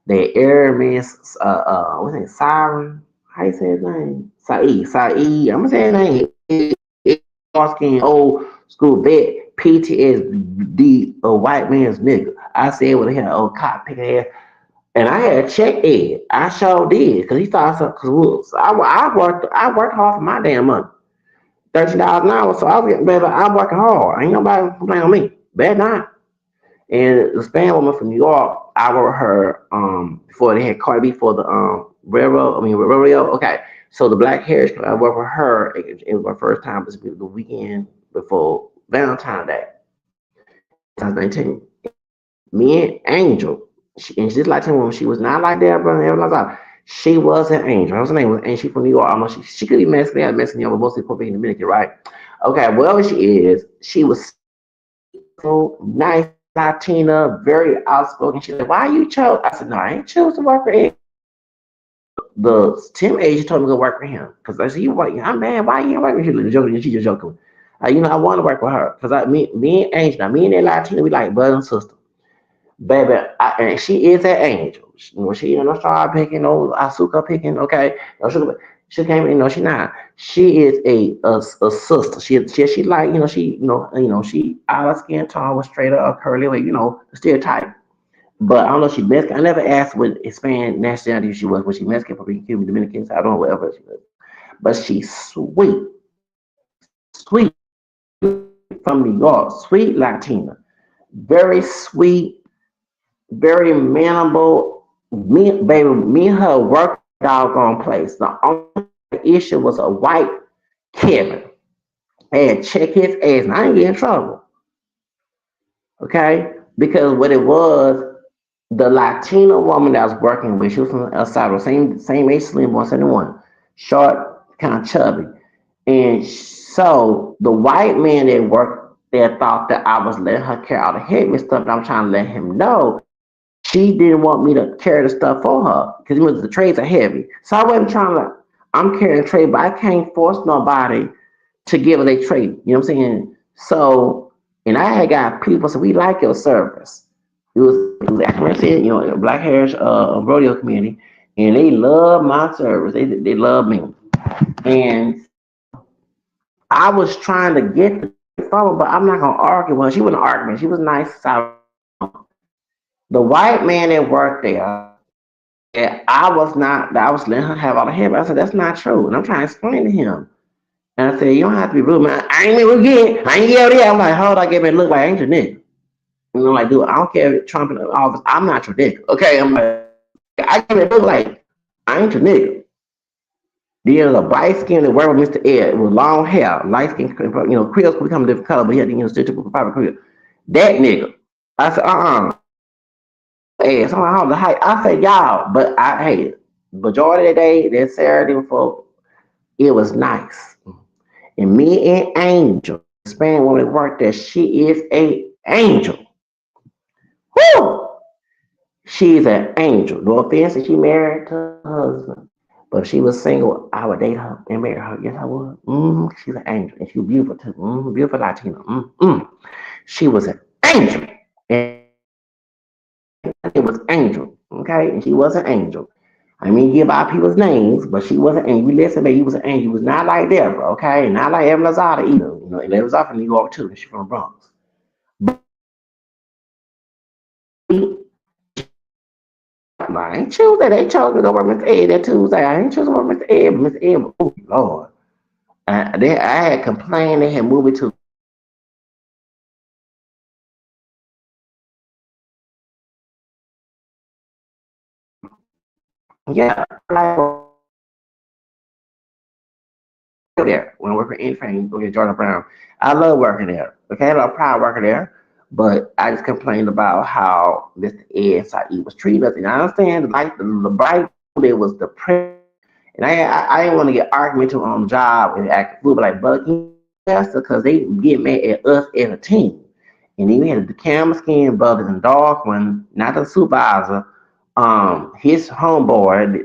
Speaker 1: that airman, what's his name, Siren? How you say his name? Saeed. I'm gonna say his name. Dark skin, old school vet, PTSD, a white man's nigga. I said with him, old cop picking ass. And I had checked Ed. I sure did, cause he thought something. Cause I worked hard for my damn money, $13 an hour. So I was getting better. I'm working hard. Ain't nobody complaining on me. Bad not. And the Spanish woman from New York, I worked her before they had Cardi B for the railroad. I mean rodeo. Okay, so the Black Heritage, I worked with her. It was my first time. It was the weekend before Valentine's Day, 2019. Me and Angel, and she's like woman. She was not like that, but she was an angel. Her name was, and she from New York. Almost she could be Mexican, Mexican, but mostly Puerto Rican Dominican, right? Okay, wherever she is, she was so nice, Latina, very outspoken. She's like, "Why you chose?" I said, "No, I ain't choose to work for him." The Tim agent told me to go work for him because I said, "You what? I'm mad. Why you ain't working?" She was joking. She just joking. I want to work with her because me and Angel, now me and that Latina, we like brother and sister. Baby, and she is an angel. When she no start picking, no asuka picking, okay, no sugar, she came, she not. She is a sister. She like she she olive skin, tall, with straight up, curly, like the stereotype. But I don't know if she Mexican. I never asked what Hispanic nationality she was. Was she Mexican, Puerto Rican, Cuban, Dominican? I don't know whatever she was. But she's sweet, sweet from New York, sweet Latina, very sweet, very amenable. Me and her work doggone place. The only issue was a white Kevin. I had to check his ass, and I ain't get in trouble, okay? Because what it was, the Latina woman that I was working with, she was from El Salvador, same age, slim, 171, short, kind of chubby. And so the white man that worked there thought that I was letting her carry all the heavy stuff, and I'm trying to let him know she didn't want me to carry the stuff for her because the trays are heavy. So I wasn't trying to. I'm carrying a tray, but I can't force nobody to give her a tray. You know what I'm saying? So, and I had got people say we like your service. It was accurate, Black Heritage rodeo community, and they love my service. They love me, and I was trying to get the phone, but I'm not gonna argue with her. She wasn't arguing. She was nice. So the white man that worked there, and I was not. I was letting her have all the hair. But I said that's not true, and I'm trying to explain to him. And I said you don't have to be rude, man. I ain't even again. I ain't yelled at. I'm like, hold on, give me a look like I ain't your nigga. And I'm like, dude, I don't care if Trump in the office. I'm not your nigga. Okay, I'm like, I give it a look like I ain't your nigga. Then the bright skin that worked with Mr. Ed with long hair, light skin, Creoles could become a different color, but he had still typical private Creole. That nigga. I said, ass. I'm like, the height. I said, y'all, but hey, majority of the day, that Saturday before, it was nice. And me and Angel, the Spanish woman that worked there, she is a angel. Woo! She's an angel. No offense if she married to her husband. But if she was single, I would date her and marry her. Yes, I would. She's an angel. And she was beautiful too. Beautiful Latina. She was an angel. And it was Angel. Okay? And she was an angel. I mean, give out people's names, but she wasn't. And you listen, man, you was an angel. You was not like Deborah, okay? Not like Evan Lazada either. You know, and Evan Lazada from New York too. She's from the Bronx. I ain't choose that. They chose to go with Mr. Ed that Tuesday. I ain't choosing with Mr. Ed, but Mr. Ed, oh Lord. I had complained. They had moved it to yeah, like there when I work for anything, go get Jordan Brown. I love working there. Okay, I love proud working there. But I just complained about how Mr. Ed Saeed was treating us. And I understand like the bright there was the press. And I didn't want to get argumentative on the job and act fool, but like, but faster because they get mad at us as a team. And then we had the camera skin brothers and dog one, not the supervisor, his homeboy,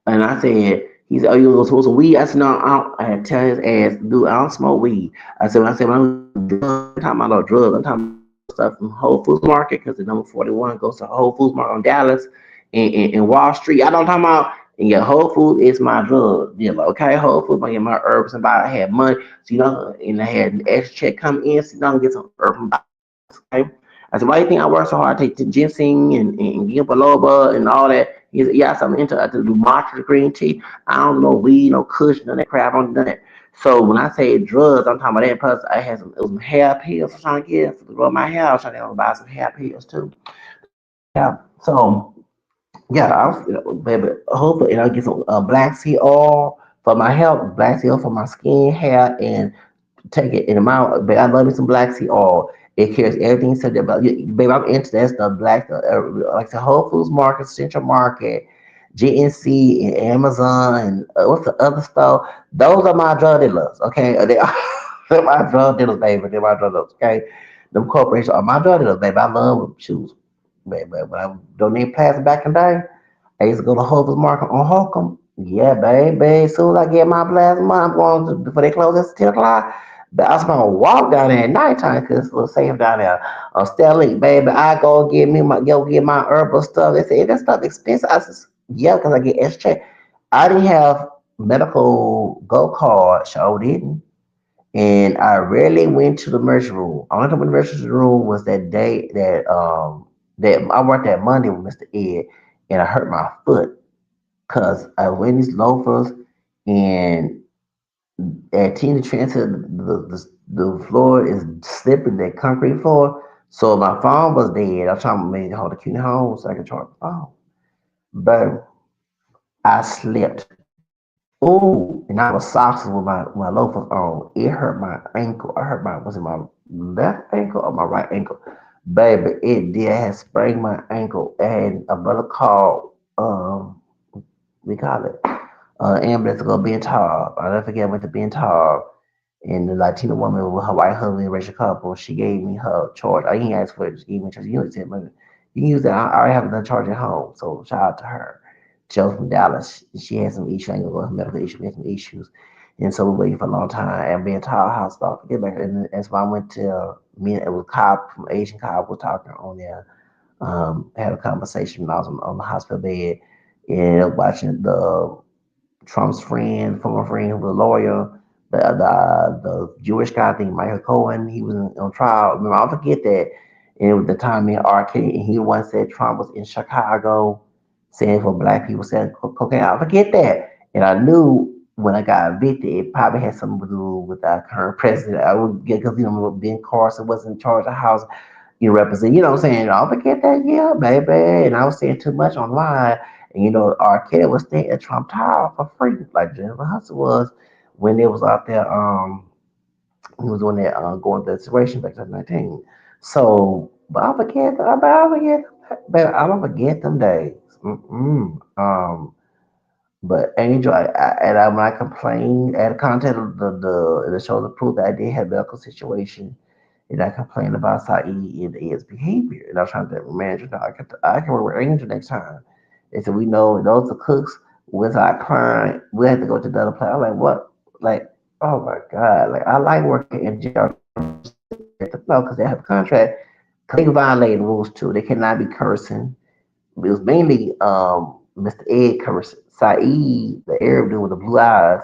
Speaker 1: and I said, he said, "Oh, you gonna smoke some weed?" I said, "No, I don't." I had to tell his ass, "Dude, I don't smoke weed." When I'm talking about no drugs, I'm talking about stuff from Whole Foods Market because the number 41 goes to Whole Foods Market on Dallas and Wall Street. I don't talking about. And yeah, Whole Foods is my drug dealer. Okay, Whole Foods, I get my herbs and buy. I had money, so and I had an extra check come in, so get some herbs and buy. Okay. I said, why do you think I work so hard? I take the ginseng and ginkgo biloba and all that. He said, yeah, I'm into I do matcha green tea. I don't know weed, no kush, none of that crap. I don't do that. So when I say drugs, I'm talking about that. Plus, I had some hair pills I'm trying to get to grow my hair. I was trying to buy some hair pills too. Yeah. So yeah, I was, baby, hopefully I'll get some black seed oil for my health, black seed oil for my skin, hair, and take it in amount. But I love me some black seed oil. It carries everything said about baby. I'm into that stuff. Like the Whole Foods Market, Central Market, GNC, and Amazon, and what's the other stuff? Those are my drug dealers. Okay, they're my drug dealers, baby. They're my drug dealers. Okay, them corporations are my drug dealers, baby. I love them shoes, baby. When I donate plastic back in the day. I used to go to Hoover's Market on Holcomb. Yeah, baby. As soon as I get my plasma, I'm going to, before they close at 10 o'clock. But I was going to walk down there at nighttime because it's a little safe down there on Stelling, baby. I go get my herbal stuff. They say, "Hey, that stuff expensive." I said, yeah, because I get extra. I didn't have medical go card, so I didn't. And I rarely went to the emergency room. I went to the emergency room was that day that I worked that Monday with Mr. Ed and I hurt my foot because I went these loafers and at Tina Transit the floor is slipping the concrete floor. So my phone was dead. I was trying to make hold the CUNY home so I could charge the phone. But I slipped. Ooh, and I was socks with my loafers on. It hurt my ankle. I hurt was it my left ankle or my right ankle? Baby, it did. I had sprained my ankle. And a brother called we call it ambulance to go Ben Taub. I never forget I went to Ben Taub and the Latina woman with her white husband racial couple, she gave me her charge. I didn't ask for it, just gave me charge. You know, said, you can use that. I already have done charge at home. So shout out to her. She was from Dallas. She had some issues. I ain't gonna go into medical issues. She had some issues. And so we waited for a long time. And being Taub house thought get back. And that's why I went to me and it was Cobb from Asian Cobb was talking on there. Had a conversation when I was on the hospital bed and watching the Trump's friend, former friend, who was a lawyer, the Jewish guy, I think Michael Cohen, he was on trial. Remember, I'll forget that. And it was the time in arcade, and he once said Trump was in Chicago saying for black people saying cocaine. I'll forget that. And I knew when I got evicted, it probably had something to do with our current president. I would get because Ben Carson was in charge of the House, represent, what I'm saying? I'll forget that, yeah, baby. And I was saying too much online. And R. Kelly was staying at Trump Tower for free, like Jennifer Hudson was when they was out there. He was doing that going through the situation back in 2019. So, but I forget, baby, I don't forget them days. Mm-mm. But Angel, when I complained at the content of the show, the proof that I did have a medical situation, and I complained about Saeed and his behavior, and I was trying to manage. I can work with Angel next time. They said we know those are cooks with our client. We had to go to the other place. I'm like, what? Like, oh my god! Like I like working in jail. No, because they have a contract. Because they violated rules too. They cannot be cursing. It was mainly Mr. Ed cursing. Saeed, the Arab dude with the blue eyes,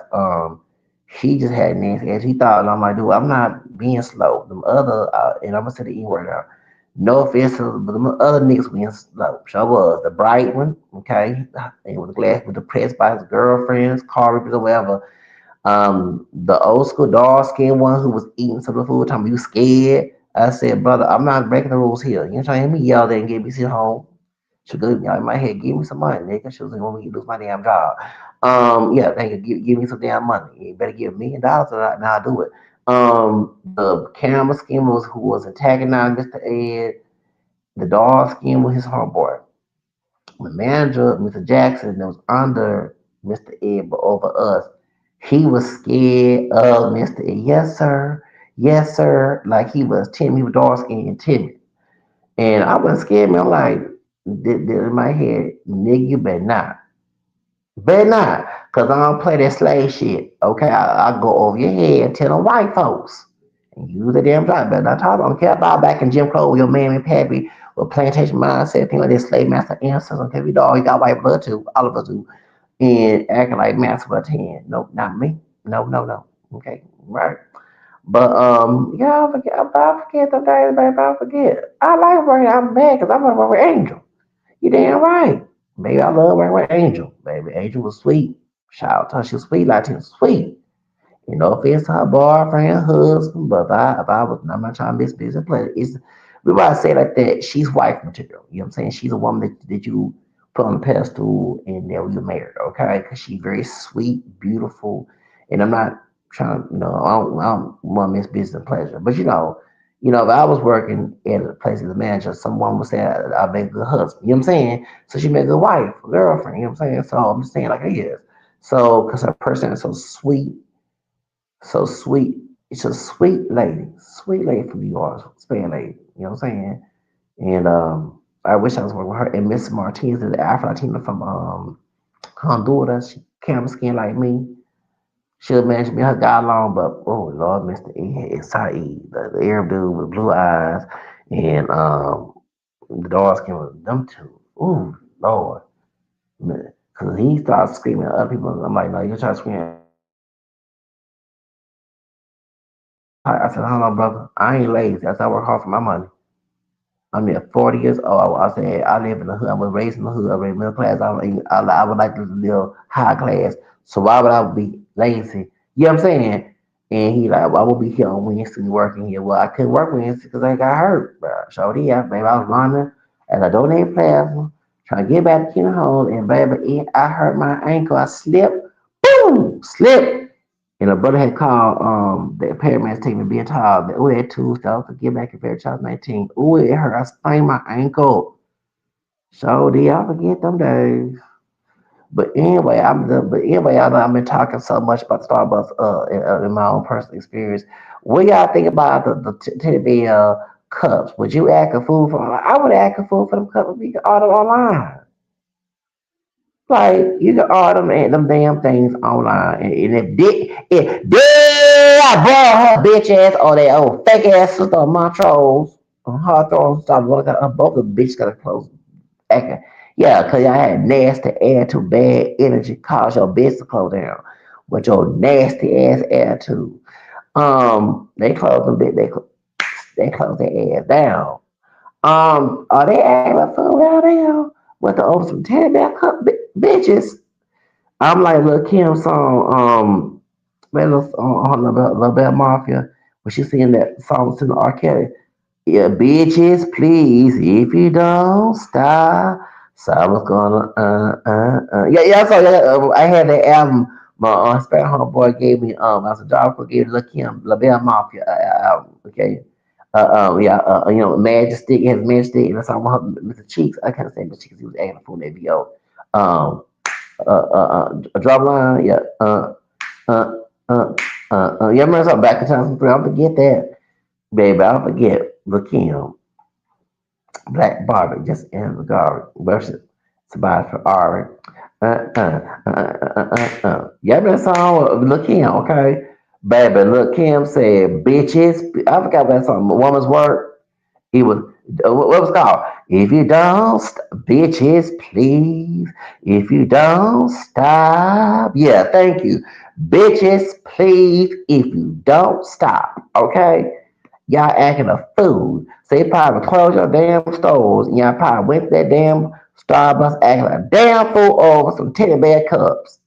Speaker 1: he just had nasty ass. He thought, and I'm like, dude, I'm not being slow. Them other, and I'm gonna say the E word now. No offense to but the other niggas being slow. Sure was the bright one, okay, and with the glass with depressed by his girlfriends, car rippers or whatever. The old school dark skinned one who was eating some of the food, telling me you scared. I said, brother, I'm not breaking the rules here. You know trying to hear me yell there and get me sit home. She goes, y'all in my head, give me some money, nigga. She was like, want me to lose my damn job. Yeah, thank you. Give me some damn money. You better give $1 million or not, now I'll do it. The camera schemers who was antagonizing Mr. Ed, the dog scheme with his homeboy. The manager, Mr. Jackson, that was under Mr. Ed, but over us, he was scared of Mr. Ed. Yes, sir. Yes, sir. Like he was timid. He was dark skinned and timid. And I wasn't scared, man. I'm like, in my head, nigga, you better not. Better not. Because I don't play that slave shit. Okay, I go over your head and tell them white folks. And use the damn drive. Better not talk. I don't care about back in Jim Crow with your mammy and pappy with plantation mindset, thing like this slave master ancestors. Okay, we all you got white blood too. All of us do. And acting like master blood 10. Nope, not me. No, no, no. Okay, right. But yeah, I forget the days, baby. I forget. I like working. I'm bad because I'm gonna work with Angel. You damn right. Baby, I love working with Angel. Baby, Angel was sweet. Shout out to her. She was sweet, Latin sweet. You know, if it's her boyfriend, husband, but if I was, I'm not trying to miss business pleasure. It's, we might say like that, she's wife material. You know what I'm saying? She's a woman that you put on the pedestal and then you married, okay? Because she's very sweet, beautiful. And I'm not trying, I don't want to miss business pleasure. But if I was working at a place as a manager, someone would say I make a good husband. You know what I'm saying? So she made a good wife, girlfriend. You know what I'm saying? So I'm just saying like it is. So because her person is so sweet. It's a sweet lady from New York, Spain lady. You know what I'm saying? And I wish I was working with her. And Miss Martinez is the Afro Latina from Honduras. She camera skin like me. She'll manage me her guy long, but oh Lord, Mr. E Saeed, the Arab dude with blue eyes, and the dark skin with them two. Ooh, Lord. Because he starts screaming at other people. I'm like, no, you try to scream at me. I said, hold on, brother. I ain't lazy. I said, I work hard for my money. I'm there 40 years old. I said, I live in the hood. I was raised in the hood. I was middle class. I would like to live high class. So why would I be lazy? You know what I'm saying? And he like, well, I will be here on Wednesday working here. Well, I couldn't work Wednesday because I got hurt. But so yeah, baby, I was running as a donated plasma, trying to get back to Kingdom Home. And baby, I hurt my ankle. I slipped. Boom! Slipped. And a brother had called the paramedics taking me being told that oh that Tuesday I was to get back in Fairchild child 19. Oh it hurt. I sprained my ankle. So did I forget them days? But anyway, I've been talking so much about Starbucks in my own personal experience. What y'all think about the teddy bear cups? Would you ask a food for? I would ask a food for them cups. You can order online. Like you can order them damn things online, and if I brought her bitch ass or that old fake ass sister of Montrose on her throwing stuff, both of the bitches got to close acting. Yeah, cause y'all had nasty attitude, bad energy, cause your bitch to close down with your nasty ass attitude. They closed them, they closed their ass down. Are they acting like fool out there with the over some teddy bear cup bitches? I'm like Lil Kim song, that little on Lil Bell Mafia, when she singing that song to the R. Kelly. Yeah, bitches, please, if you don't stop, someone's gonna, Yeah, yeah, so yeah, I had that album. My Spanish homeboy gave me, as a job for gave Lil Kim, La Bella Mafia album, okay? Yeah, Majestic, has Majestic, and that's all Mr. Cheeks. I can't say Mr. Cheeks, he was acting for that VO. Um, Drumline, yeah. Uh, you remember something back in time? I'll forget that, baby. I'll forget. Look him, Black Barbie, just in regard worship somebody for Ari. You remember that song? Look him, okay, baby. Look him said, bitches. I forgot that song. Woman's Work. He was what was it called? If you don't, bitches, please. If you don't stop, yeah, thank you, bitches, please. If you don't stop, okay. Y'all acting a fool. So you probably close your damn stores and y'all probably went to that damn Starbucks acting like a damn fool over some teddy bear cups.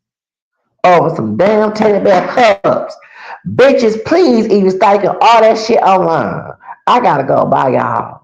Speaker 1: Over some damn teddy bear cups. Bitches, please even thinking all that shit online. I gotta go. Bye, y'all.